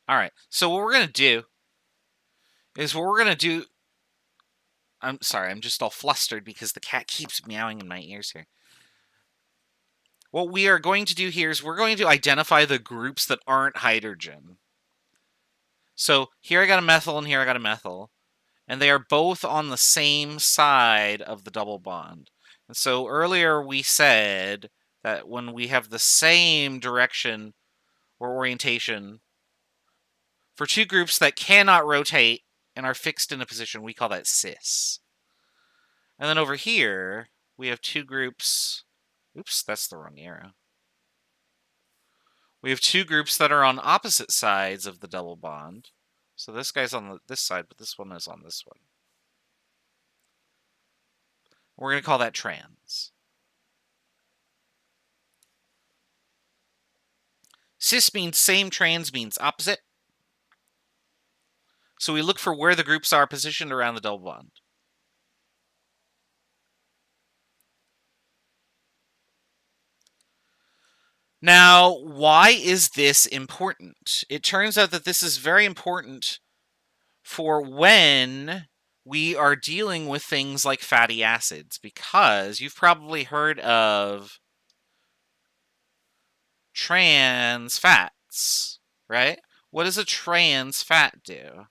A: All right, so what we're going to do is I'm sorry, I'm just all flustered because the cat keeps meowing in my ears here. What we are going to do here is we're going to identify the groups that aren't hydrogen. So here I got a methyl and here I got a methyl. and they are both on the same side of the double bond. And so earlier we said that when we have the same direction or orientation for two groups that cannot rotate and are fixed in a position, we call that cis. And then over here, we have two groups. Oops, that's the wrong arrow. We have two groups that are on opposite sides of the double bond. So this guy's on this side, but this one is on this one. We're going to call that trans. Cis means same, trans means opposite. So we look for where the groups are positioned around the double bond. Now, why is this important? It turns out that this is very important for when we are dealing with things like fatty acids, because you've probably heard of trans fats, right? What does a trans fat do?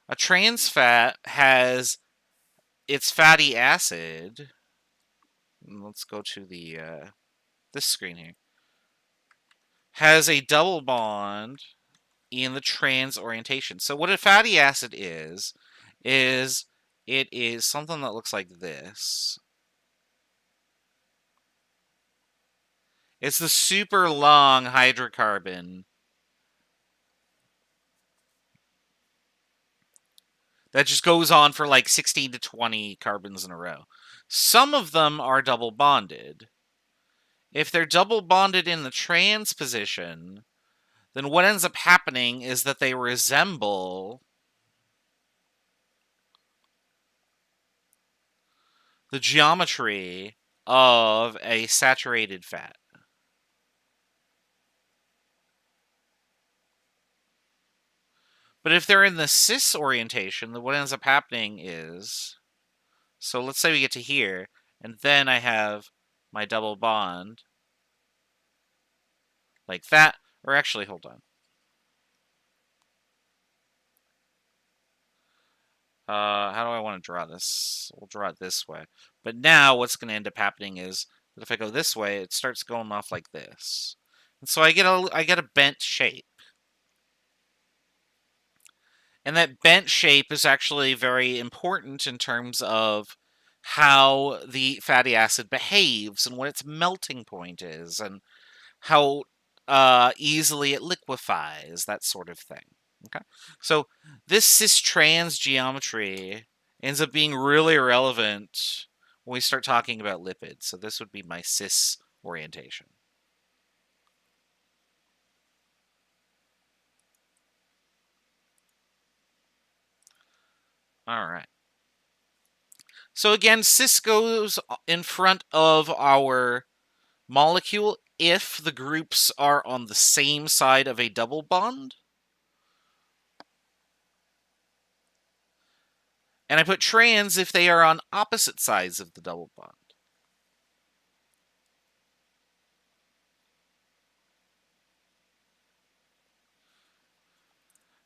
A: A trans fat has its fatty acid. Let's go to the this screen here. Has a double bond in the trans orientation. So what a fatty acid is it is something that looks like this. It's the super long hydrocarbon that just goes on for like 16 to 20 carbons in a row. Some of them are double bonded. If they're double bonded in the trans position, then what ends up happening is that they resemble the geometry of a saturated fat. But if they're in the cis orientation, then what ends up happening is, so let's say we get to here, and then I have my double bond like that, or actually, hold on. How do I want to draw this? We'll draw it this way. But now what's going to end up happening is that if I go this way, it starts going off like this. And so I get a bent shape. And that bent shape is actually very important in terms of how the fatty acid behaves and what its melting point is and how easily it liquefies, that sort of thing. Okay, so this cis-trans geometry ends up being really relevant when we start talking about lipids. So this would be my cis orientation. All right. So again, cis goes in front of our molecule if the groups are on the same side of a double bond. And I put trans if they are on opposite sides of the double bond.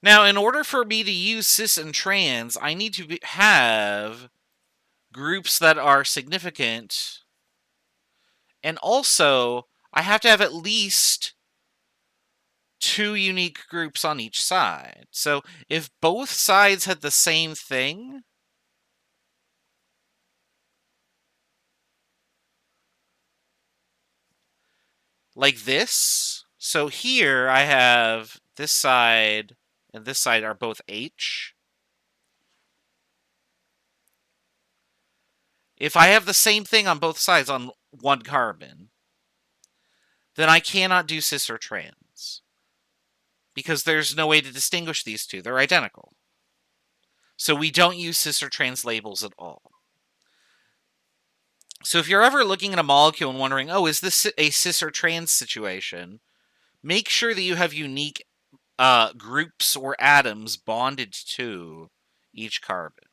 A: Now, in order for me to use cis and trans, I need to have groups that are significant. And also, I have to have at least two unique groups on each side. So if both sides had the same thing, like this, so here I have this side and this side are both H. If I have the same thing on both sides on one carbon, then I cannot do cis or trans, because there's no way to distinguish these two. They're identical. So we don't use cis or trans labels at all. So if you're ever looking at a molecule and wondering, oh, is this a cis or trans situation, make sure that you have unique groups or atoms bonded to each carbon.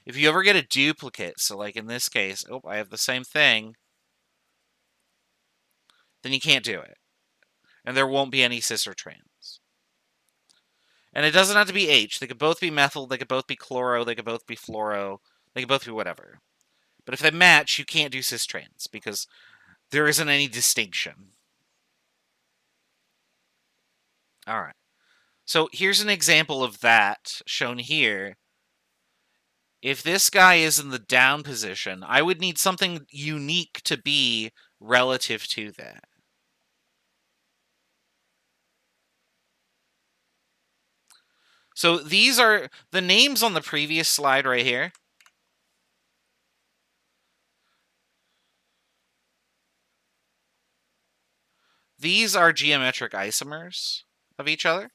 A: If you ever get a duplicate, so like in this case, oh, I have the same thing, then you can't do it. And there won't be any cis or trans. And it doesn't have to be H. They could both be methyl, they could both be chloro, they could both be fluoro, they could both be whatever. But if they match, you can't do cis-trans because there isn't any distinction. All right. So here's an example of that shown here. If this guy is in the down position, I would need something unique to be relative to that. So these are the names on the previous slide right here. These are geometric isomers of each other.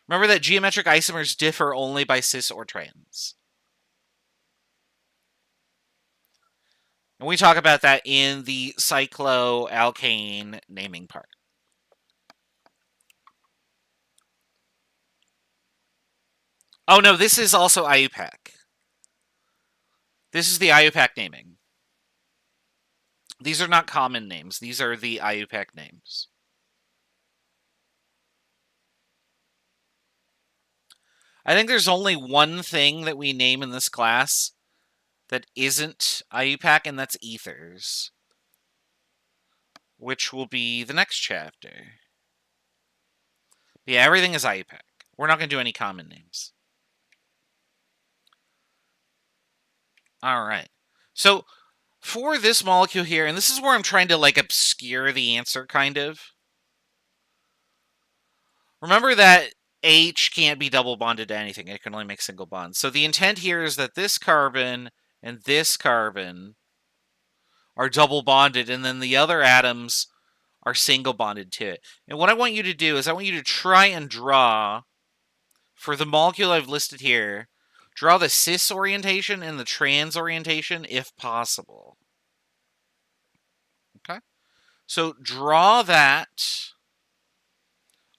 A: Remember that geometric isomers differ only by cis or trans. And we talk about that in the cycloalkane naming part. Oh no, this is also IUPAC. This is the IUPAC naming. These are not common names. These are the IUPAC names. I think there's only one thing that we name in this class that isn't IUPAC, and that's ethers, which will be the next chapter. Yeah, everything is IUPAC. We're not going to do any common names. All right. So for this molecule here, and this is where I'm trying to like obscure the answer kind of. Remember that H can't be double bonded to anything. It can only make single bonds. So the intent here is that this carbon and this carbon are double bonded, and then the other atoms are single bonded to it. And what I want you to do is I want you to try and draw, for the molecule I've listed here, draw the cis orientation and the trans orientation if possible. Okay? So draw that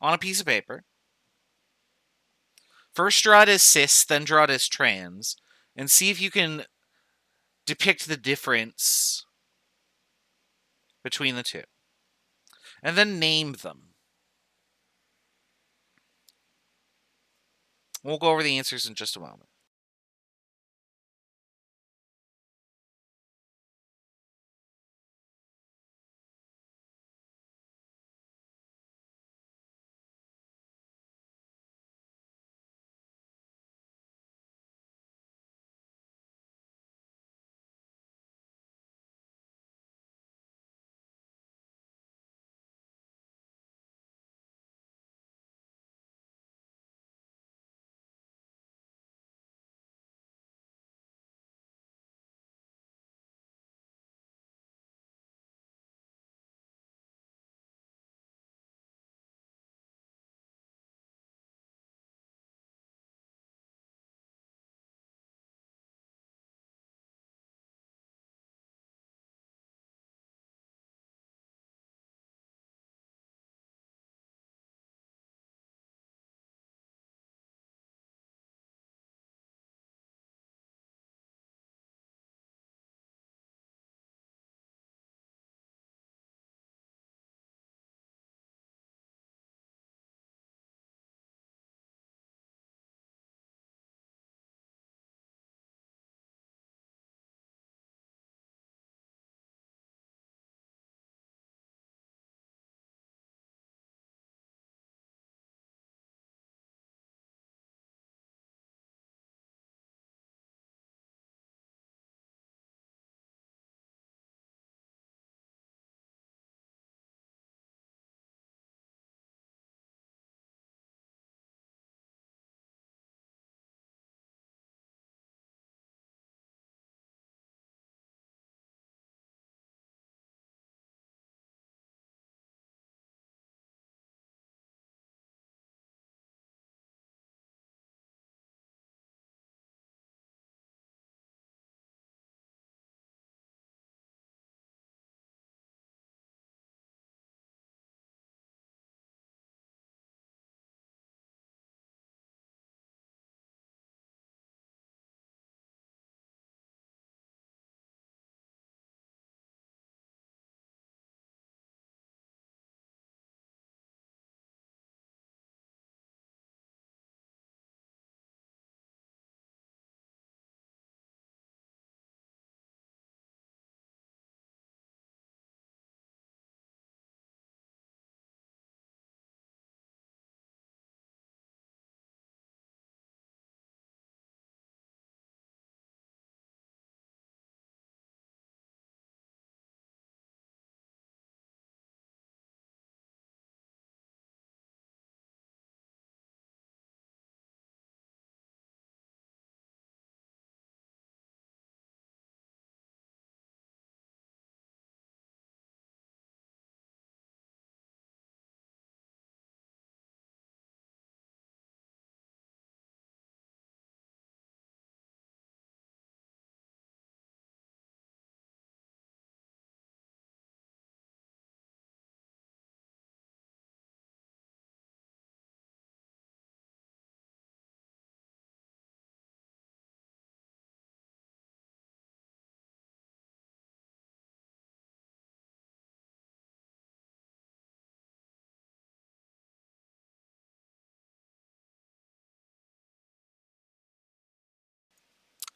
A: on a piece of paper. First draw it as cis, then draw it as trans, and see if you can depict the difference between the two. And then name them. We'll go over the answers in just a moment.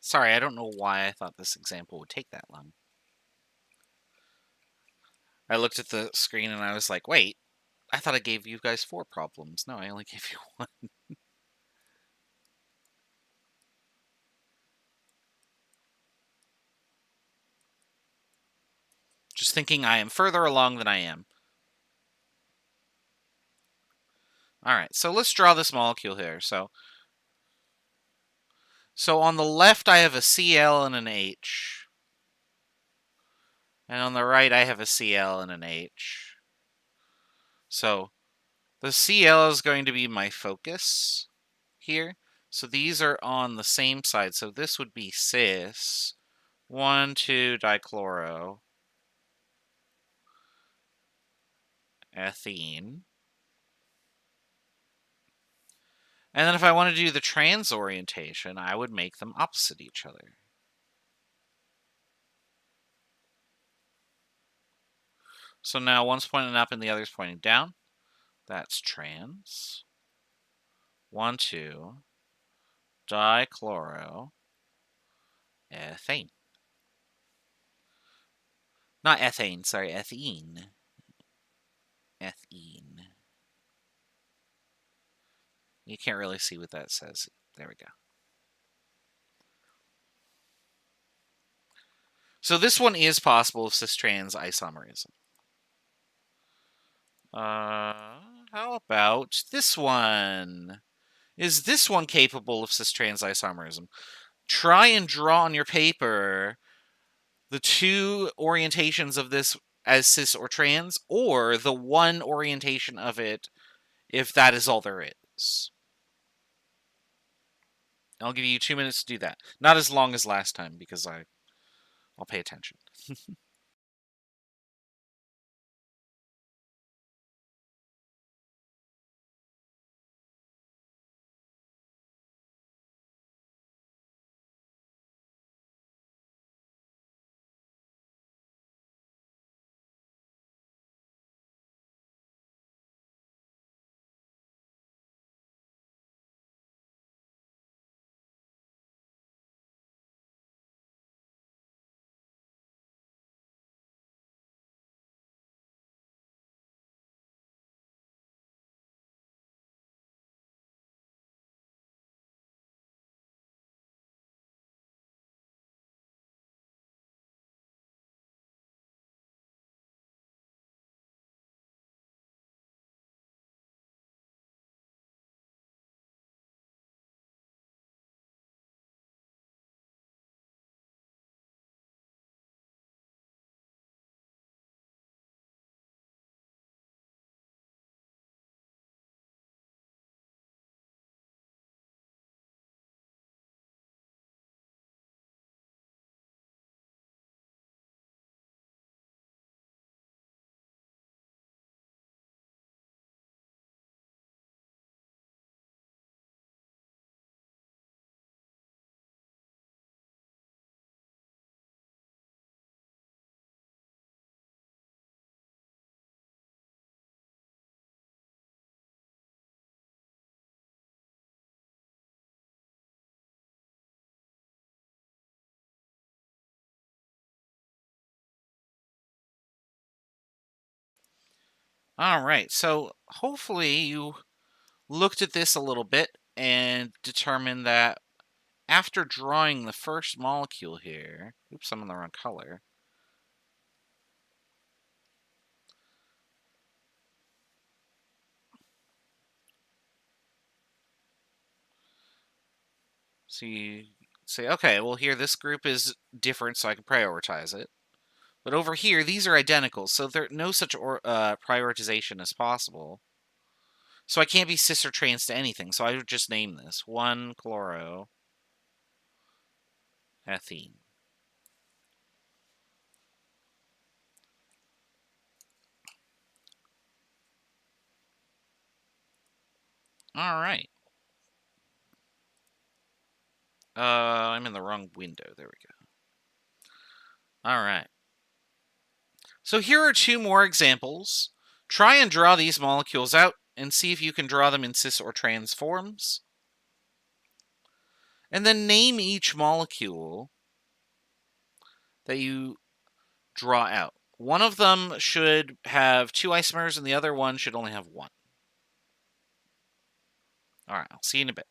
A: Sorry, I don't know why I thought this example would take that long. I looked at the screen and I was like, wait, I thought I gave you guys 4 problems. No, I only gave you 1. Just thinking I am further along than I am. All right, so let's draw this molecule here. So on the left, I have a Cl and an H. And on the right, I have a Cl and an H. So the Cl is going to be my focus here. So these are on the same side. So this would be cis 1,2-dichloro ethene. And then if I want to do the trans orientation, I would make them opposite each other. So now one's pointing up and the other's pointing down. That's trans 1,2-dichloro ethane. Not ethane, sorry, ethene. Ethene. You can't really see what that says. There we go. So this one is possible of cis-trans isomerism. How about this one? Is this one capable of cis-trans isomerism? Try and draw on your paper the 2 orientations of this as cis or trans, or the one orientation of it if that is all there is. I'll give you 2 minutes to do that. Not as long as last time, because I'll pay attention. All right, so hopefully you looked at this a little bit and determined that after drawing the first molecule here, oops, I'm in the wrong color. So you say, okay, well here this group is different, so I can prioritize it. But over here, these are identical, so there no such prioritization is possible. So I can't be cis or trans to anything, so I would just name this 1-chloroethene. All right. I'm in the wrong window. There we go. All right. So here are 2 more examples. Try and draw these molecules out and see if you can draw them in cis or trans forms. And then name each molecule that you draw out. One of them should have 2 isomers, and the other one should only have 1. All right, I'll see you in a bit.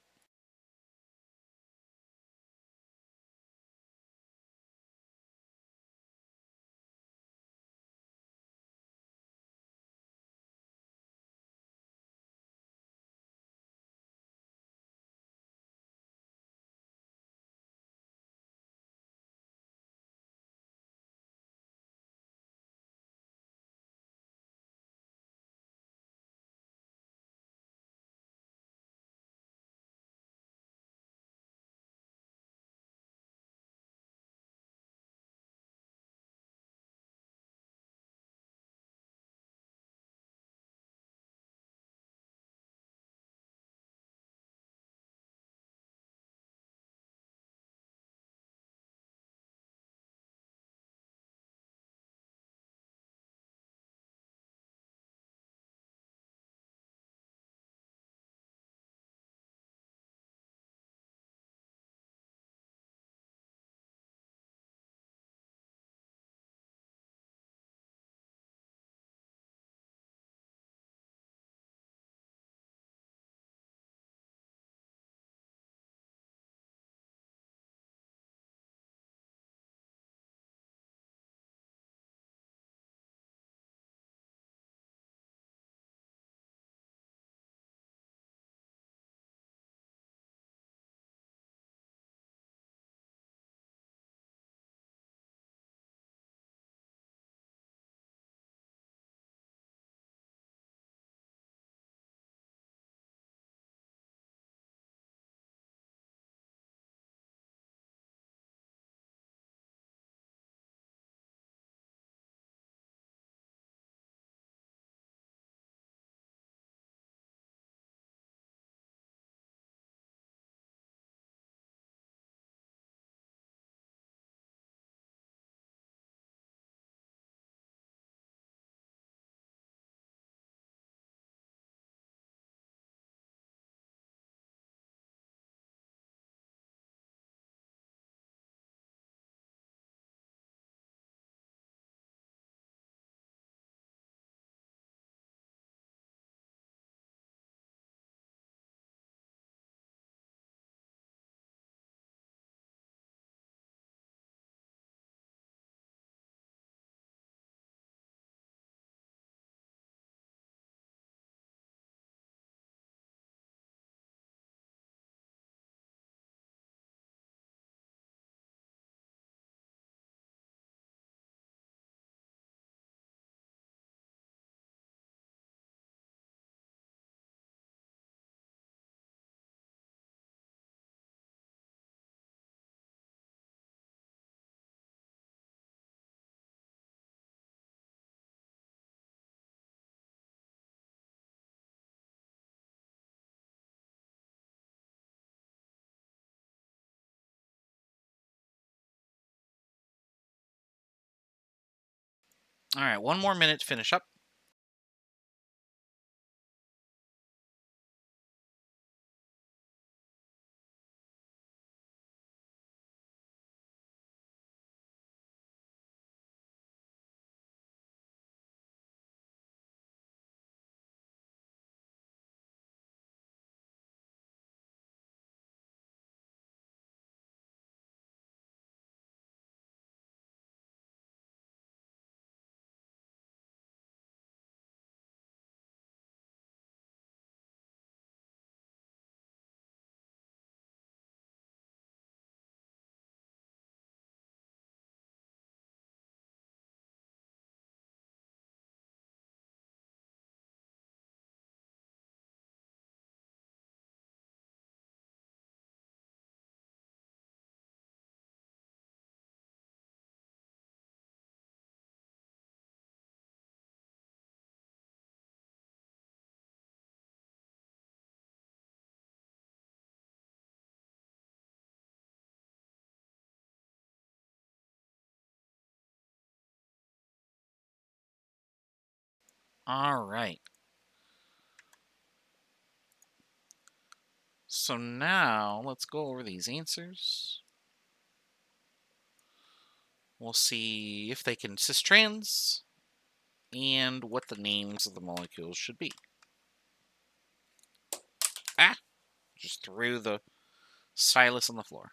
A: All right, 1 more minute to finish up. All right. So now let's go over these answers. We'll see if they can cis-trans and what the names of the molecules should be. Ah! Just threw the stylus on the floor.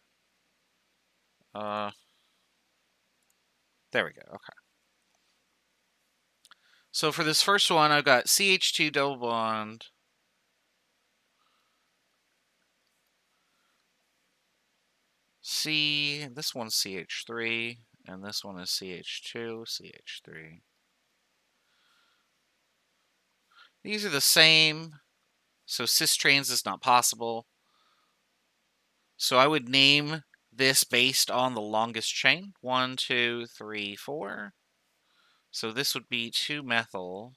A: There we go. Okay. So for this first one, I've got CH2 double bond. This one's CH3, and this one is CH2, CH3. These are the same, so cis-trans is not possible. So I would name this based on the longest chain. 1, 2, 3, 4. So this would be 2-methyl.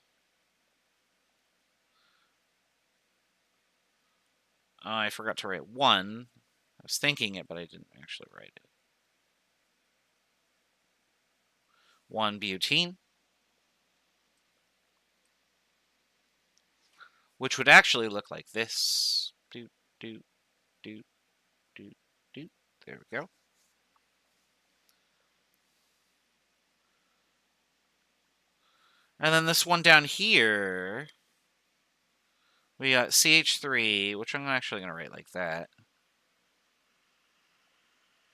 A: I forgot to write 1. I was thinking it, but I didn't actually write it. 1-butene. Which would actually look like this. Doot, doot, doot, doot, doot. There we go. And then this one down here, we got CH3, which I'm actually going to write like that.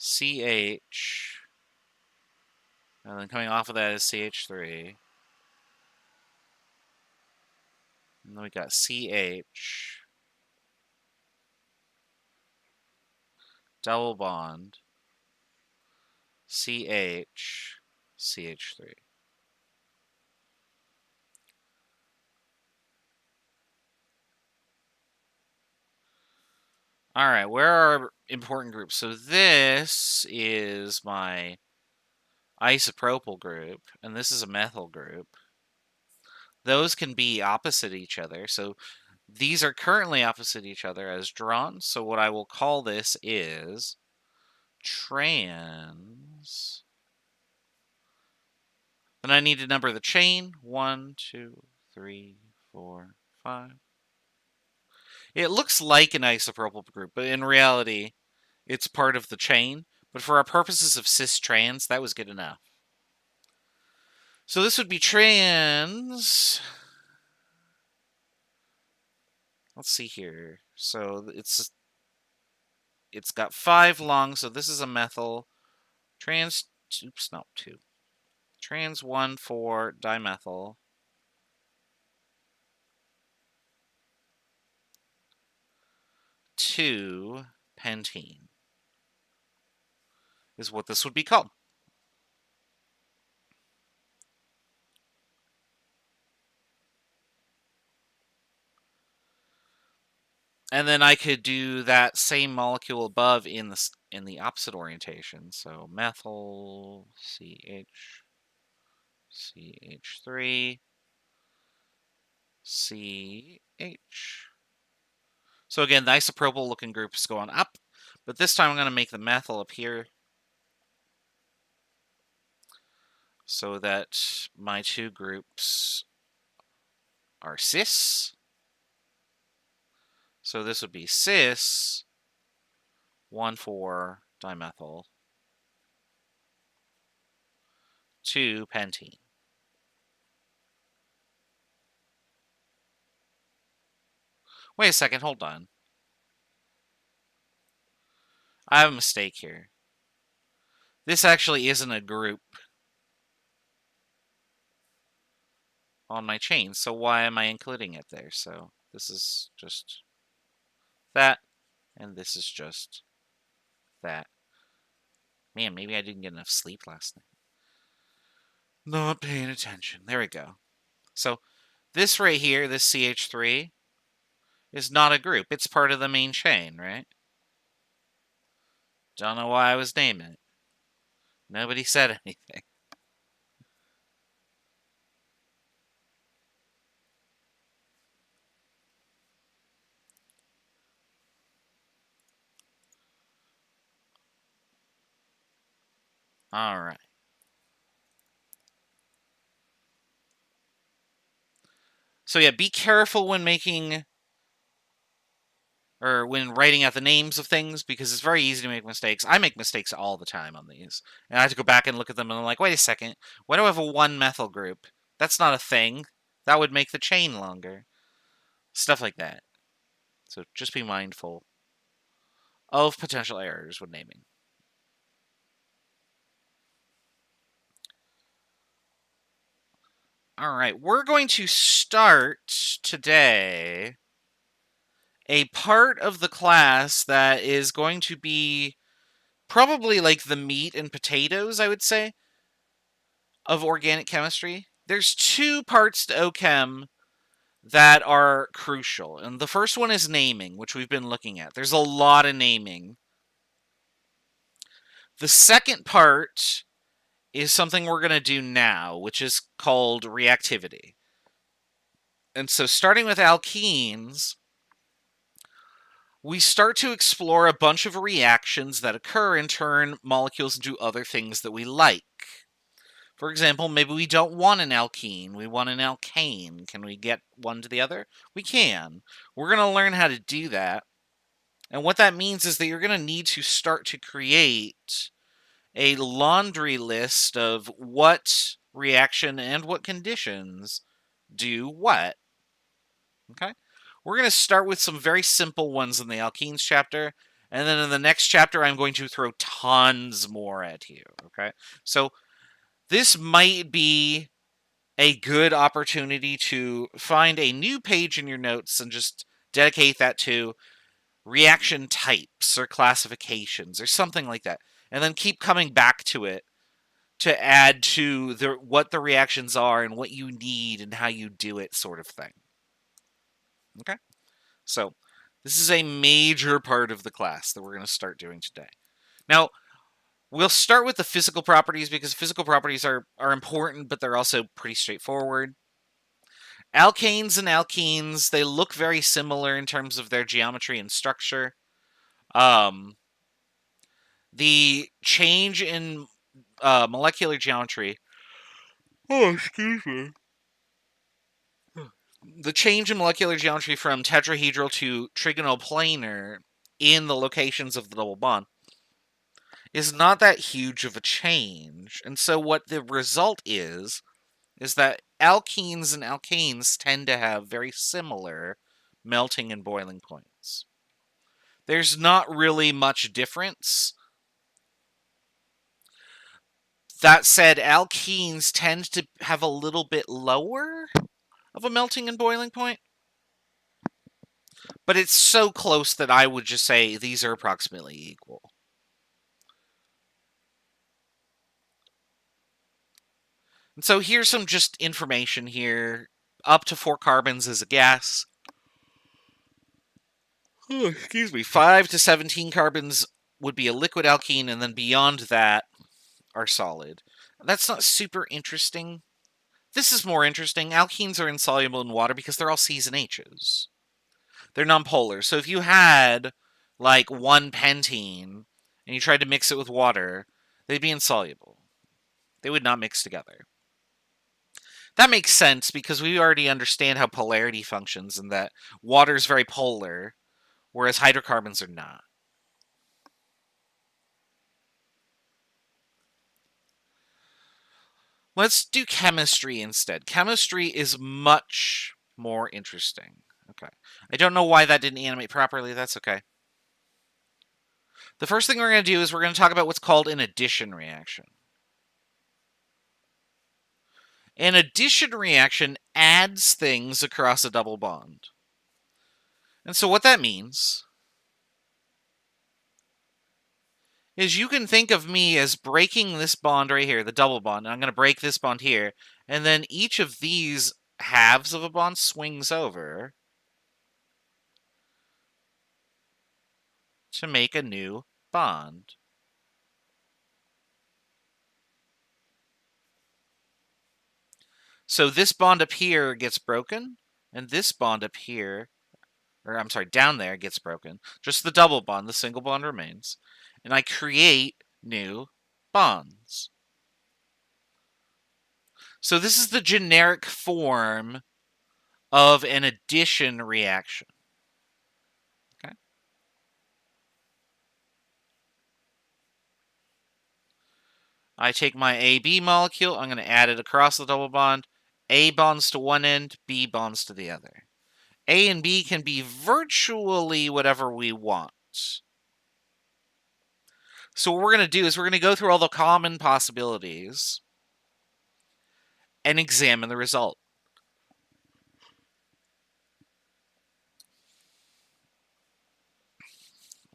A: CH. And then coming off of that is CH3. And then we got CH. Double bond. CH. CH3. All right, where are our important groups? So this is my isopropyl group, and this is a methyl group. Those can be opposite each other. So these are currently opposite each other as drawn. So what I will call this is trans. Then I need to number the chain. 1, 2, 3, 4, 5. It looks like an isopropyl group, but in reality, it's part of the chain. But for our purposes of cis-trans, that was good enough. So this would be trans. Let's see here. So it's got 5 long, so this is a methyl. Trans, oops, no, 2. Trans 1,4-dimethyl. 2-pentene is what this would be called. And then I could do that same molecule above in the opposite orientation. So methyl, CH, CH3, CH. So again, the isopropyl looking group is going up, but this time I'm going to make the methyl appear so that my two groups are cis. So this would be cis 1,4-dimethyl 2-pentene. Wait a second, hold on. I have a mistake here. This actually isn't a group on my chain, so why am I including it there? So this is just that, and this is just that. Man, maybe I didn't get enough sleep last night. Not paying attention. There we go. So this right here, this CH3, is not a group. It's part of the main chain, right? Don't know why I was naming it. Nobody said anything. All right. So yeah, be careful when making or when writing out the names of things, because it's very easy to make mistakes. I make mistakes all the time on these, and I have to go back and look at them, and I'm like, wait a second, why do I have a 1-methyl group? That's not a thing. That would make the chain longer. Stuff like that. So just be mindful of potential errors when naming. All right, we're going to start today a part of the class that is going to be probably like the meat and potatoes, I would say, of organic chemistry. There's 2 parts to OChem that are crucial, and the first one is naming, which we've been looking at. There's a lot of naming. The second part is something we're going to do now, which is called reactivity. And so starting with alkenes, we start to explore a bunch of reactions that occur and turn molecules into other things that we like. For example, maybe we don't want an alkene, we want an alkane. Can we get one to the other? We can. We're going to learn how to do that. And what that means is that you're going to need to start to create a laundry list of what reaction and what conditions do what. Okay? We're going to start with some very simple ones in the alkenes chapter, and then in the next chapter I'm going to throw tons more at you. Okay? So this might be a good opportunity to find a new page in your notes and just dedicate that to reaction types or classifications or something like that. And then keep coming back to it to add to what the reactions are and what you need and how you do it, sort of thing. Okay? So this is a major part of the class that we're going to start doing today. Now, we'll start with the physical properties because physical properties are important, but they're also pretty straightforward. Alkanes and alkenes, they look very similar in terms of their geometry and structure. The change in molecular geometry. Oh, excuse me. The change in molecular geometry from tetrahedral to trigonoplanar in the locations of the double bond is not that huge of a change. And so what the result is that alkenes and alkanes tend to have very similar melting and boiling points. There's not really much difference. That said, alkenes tend to have a little bit lower of a melting and boiling point, but it's so close that I would just say these are approximately equal. And so here's some just information here. Up to 4 carbons is a gas. Oh, excuse me. 5 to 17 carbons would be a liquid alkene, and then beyond that are solid. That's not super interesting. This is more interesting. Alkenes are insoluble in water because they're all C's and H's. They're nonpolar. So if you had like 1 pentene and you tried to mix it with water, they'd be insoluble. They would not mix together. That makes sense because we already understand how polarity functions and that water is very polar, whereas hydrocarbons are not. Let's do chemistry instead. Chemistry is much more interesting. Okay. I don't know why that didn't animate properly. That's okay. The first thing we're going to do is we're going to talk about what's called an addition reaction. An addition reaction adds things across a double bond. And so what that means is you can think of me as breaking this bond right here, the double bond, and I'm going to break this bond here, and then each of these halves of a bond swings over to make a new bond. So this bond up here gets broken, and this bond up here, or I'm sorry, down there gets broken. Just the double bond, the single bond remains. And I create new bonds. So this is the generic form of an addition reaction. Okay? I take my AB molecule, I'm going to add it across the double bond. A bonds to one end, B bonds to the other. A and B can be virtually whatever we want. So what we're going to do is we're going to go through all the common possibilities and examine the result.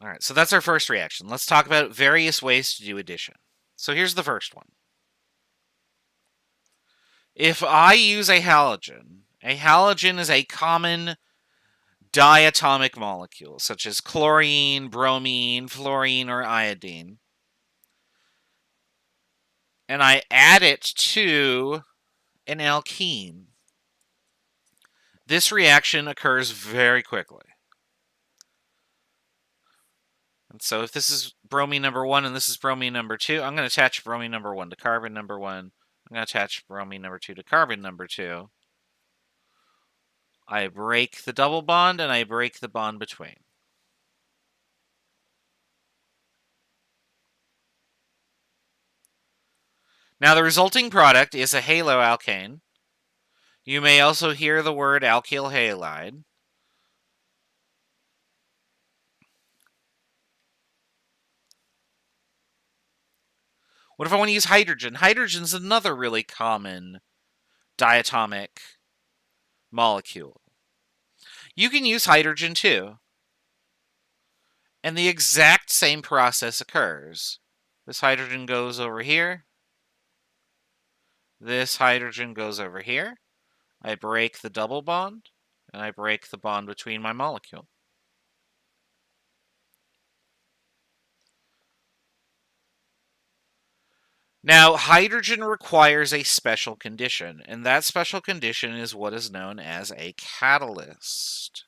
A: All right, so that's our first reaction. Let's talk about various ways to do addition. So here's the first one. If I use a halogen is a common diatomic molecule, such as chlorine, bromine, fluorine, or iodine, and I add it to an alkene, this reaction occurs very quickly. And so if this is bromine number 1 and this is bromine number 2, I'm going to attach bromine number 1 to carbon number 1. I'm going to attach bromine number 2 to carbon number 2. I break the double bond and I break the bond between. Now the resulting product is a haloalkane. You may also hear the word alkyl halide. What if I want to use hydrogen? Hydrogen's another really common diatomic molecule. You can use hydrogen too. And the exact same process occurs. This hydrogen goes over here. This hydrogen goes over here. I break the double bond, and I break the bond between my molecule. Now, hydrogen requires a special condition, and that special condition is what is known as a catalyst.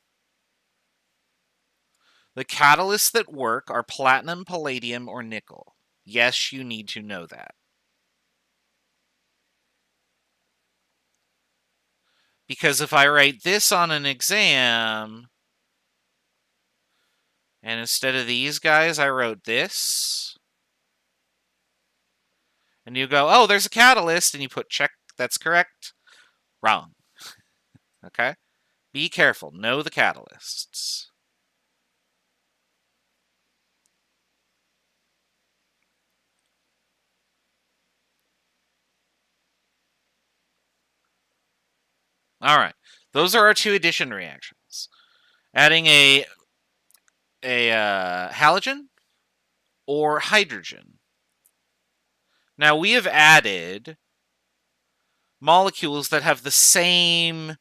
A: The catalysts that work are platinum, palladium, or nickel. Yes, you need to know that. Because if I write this on an exam, and instead of these guys, I wrote this, and you go, oh, there's a catalyst, and you put check, that's correct. Wrong. Okay? Be careful. Know the catalysts. All right. Those are our two addition reactions. Adding a halogen or hydrogen. Now, we have added molecules that have the same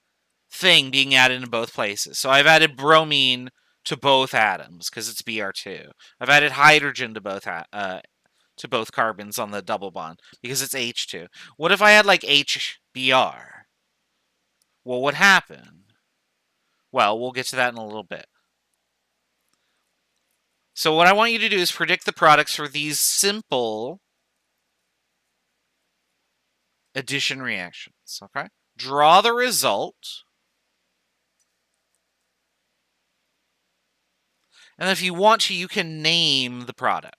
A: thing being added in both places. So I've added bromine to both atoms because it's Br2. I've added hydrogen to both carbons on the double bond because it's H2. What if I had like HBr? What would happen? Well, we'll get to that in a little bit. So what I want you to do is predict the products for these simple addition reactions, okay? Draw the result. And if you want to, you can name the product.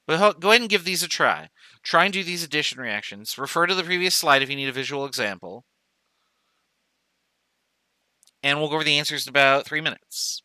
A: But go ahead and give these a try. Try and do these addition reactions. Refer to the previous slide if you need a visual example. And we'll go over the answers in about 3 minutes.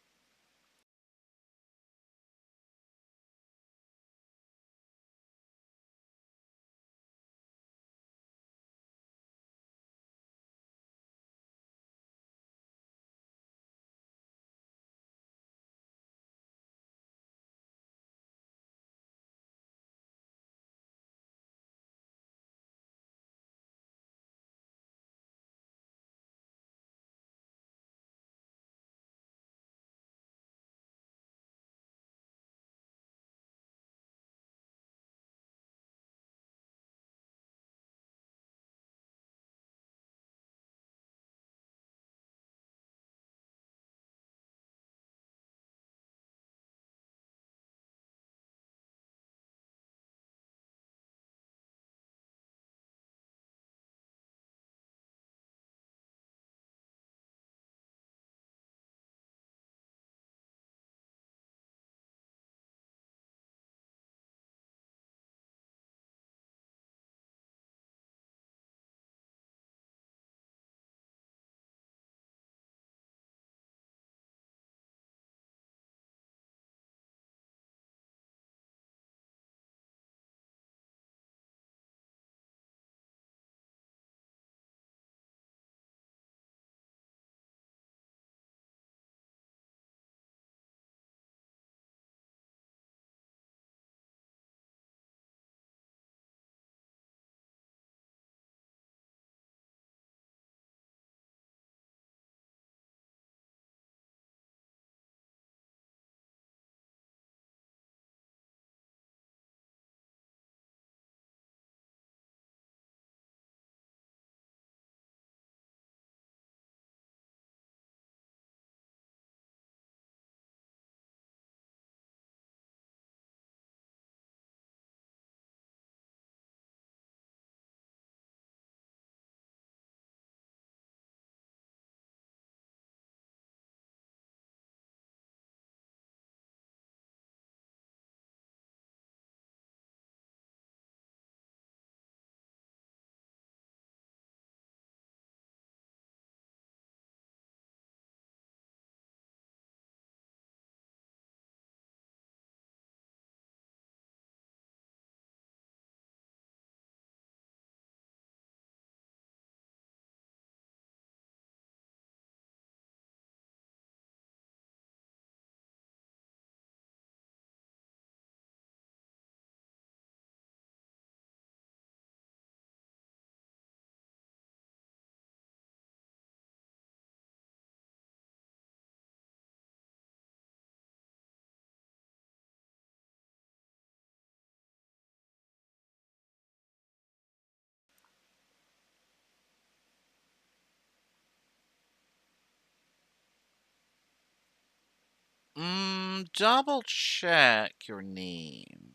A: Double check your name.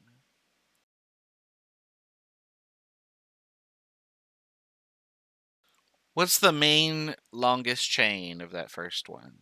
A: What's the main longest chain of that first one?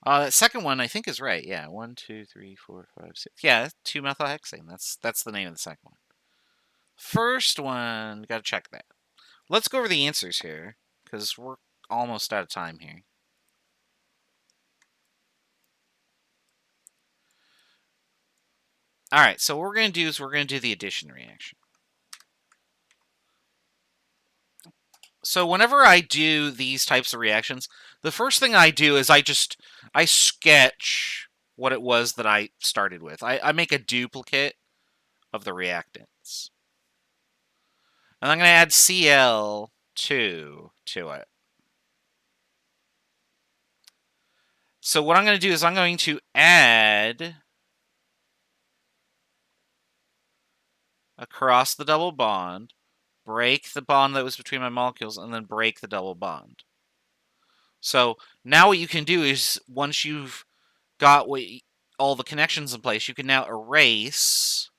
A: That second one I think is right. Yeah, 1, 2, 3, 4, 5, 6. Yeah, 2-methylhexane. That's the name of the second one. First one, gotta check that. Let's go over the answers here, because we're almost out of time here. All right, so what we're going to do is we're going to do the addition reaction. So whenever I do these types of reactions, the first thing I do is I sketch what it was that I started with. I make a duplicate of the reactants. And I'm going to add Cl2 to it. So what I'm going to do is I'm going to add across the double bond, break the bond that was between my molecules, and then break the double bond. So now what you can do is, once you've got all the connections in place, you can now erase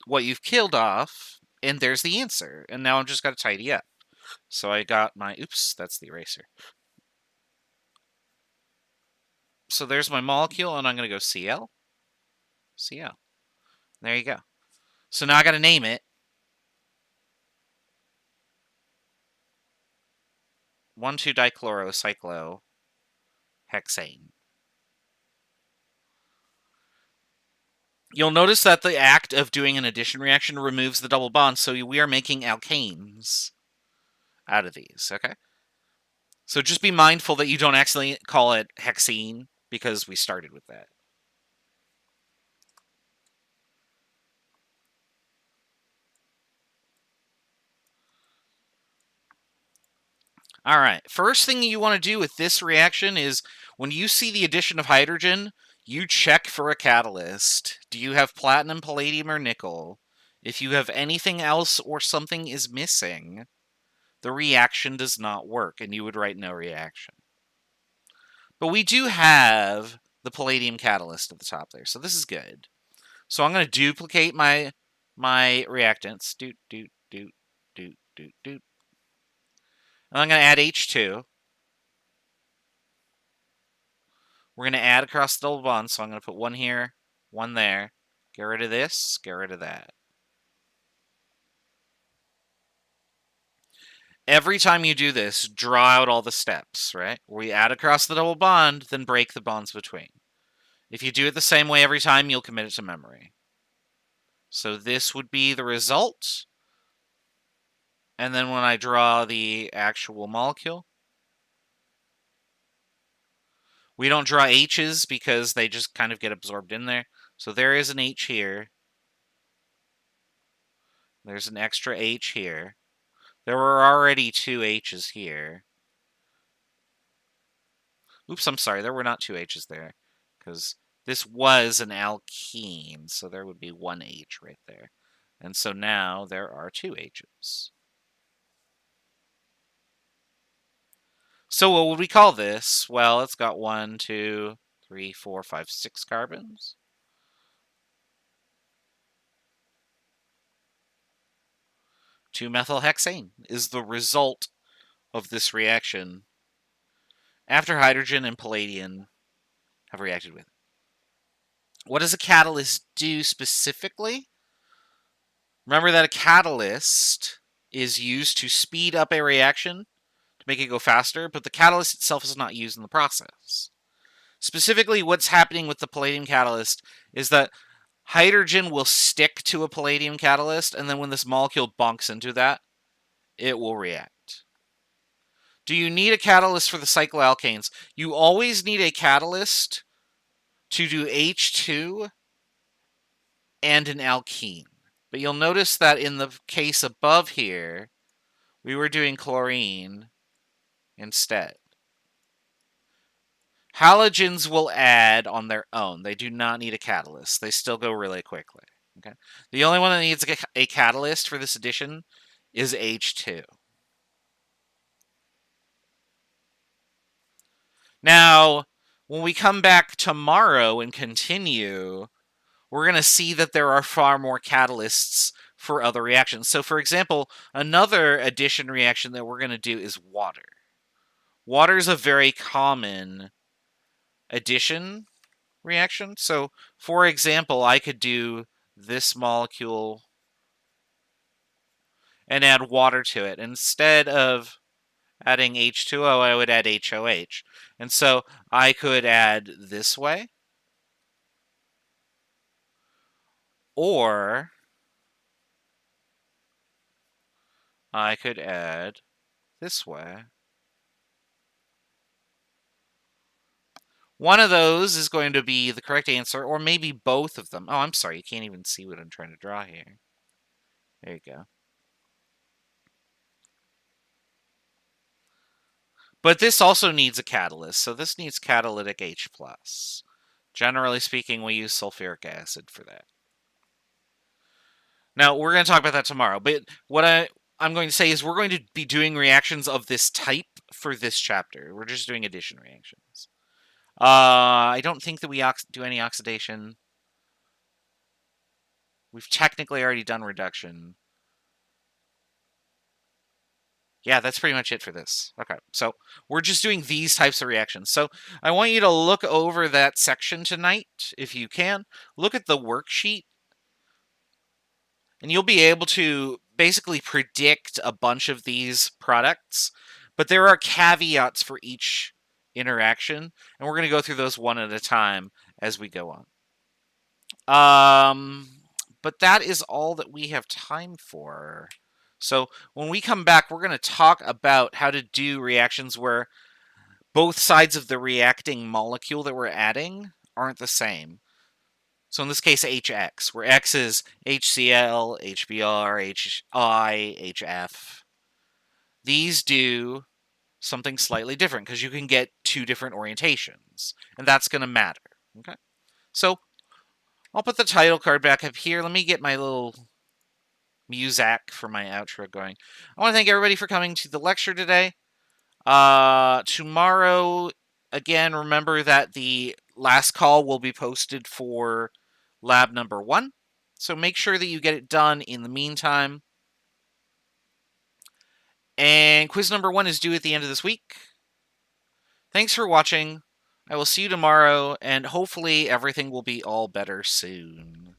A: what you've killed off, and there's the answer. And now I'm just got to tidy up. So I got my, oops, that's the eraser. So there's my molecule, and I'm going to go Cl, Cl. There you go. So now I got to name it. 1,2-dichlorocyclohexane. You'll notice that the act of doing an addition reaction removes the double bond, so we are making alkanes out of these, okay? So just be mindful that you don't accidentally call it hexene, because we started with that. All right, first thing you want to do with this reaction is, when you see the addition of hydrogen, you check for a catalyst. Do you have platinum, palladium, or nickel? If you have anything else or something is missing, the reaction does not work, and you would write no reaction. But we do have the palladium catalyst at the top there, so this is good. So I'm going to duplicate my reactants. Doot, doot, doot, doot, doot, doot. And I'm going to add H2. We're going to add across the double bond, so I'm going to put one here, one there. Get rid of this, get rid of that. Every time you do this, draw out all the steps, right? We add across the double bond, then break the bonds between. If you do it the same way every time, you'll commit it to memory. So this would be the result. And then when I draw the actual molecule, we don't draw H's because they just kind of get absorbed in there. So there is an H here. There's an extra H here. There were already two H's here. Oops, I'm sorry. There were not two H's there, because this was an alkene, so there would be one H right there. And so now there are two H's. So what would we call this? Well, it's got 1, 2, 3, 4, 5, 6 carbons. 2-methylhexane is the result of this reaction after hydrogen and palladium have reacted with it. What does a catalyst do specifically? Remember that a catalyst is used to speed up a reaction to make it go faster, but the catalyst itself is not used in the process. Specifically, what's happening with the palladium catalyst is that hydrogen will stick to a palladium catalyst, and then when this molecule bonks into that, it will react. Do you need a catalyst for the cycloalkanes? You always need a catalyst to do H2 and an alkene. But you'll notice that in the case above here, we were doing chlorine instead. Halogens will add on their own. They do not need a catalyst. They still go really quickly. Okay. The only one that needs a catalyst for this addition is H2. Now, when we come back tomorrow and continue, we're going to see that there are far more catalysts for other reactions. So, for example, another addition reaction that we're going to do is water. Water is a very common addition reaction. So, for example, I could do this molecule and add water to it. Instead of adding H2O, I would add HOH. And so I could add this way, or I could add this way. One of those is going to be the correct answer, or maybe both of them. Oh, I'm sorry, you can't even see what I'm trying to draw here. There you go. But this also needs a catalyst, so this needs catalytic H+. Generally speaking, we use sulfuric acid for that. Now, we're going to talk about that tomorrow, but what I'm going to say is we're going to be doing reactions of this type for this chapter. We're just doing addition reactions. I don't think that we do any oxidation. We've technically already done reduction. Yeah, that's pretty much it for this. Okay, so we're just doing these types of reactions. So I want you to look over that section tonight, if you can. Look at the worksheet, and you'll be able to basically predict a bunch of these products. But there are caveats for each interaction, and we're going to go through those one at a time as we go on. But that is all that we have time for. So when we come back, we're going to talk about how to do reactions where both sides of the reacting molecule that we're adding aren't the same. So in this case, HX, where X is HCl, HBr, HI, HF. These do something slightly different because you can get two different orientations, and that's going to matter. Okay, so I'll put the title card back up here. Let me get my little music for my outro going. I want to thank everybody for coming to the lecture today. Tomorrow, again, remember that the last call will be posted for lab number 1. So make sure that you get it done in the meantime. And quiz number 1 is due at the end of this week. Thanks for watching. I will see you tomorrow, and hopefully everything will be all better soon.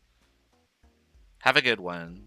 A: Have a good one.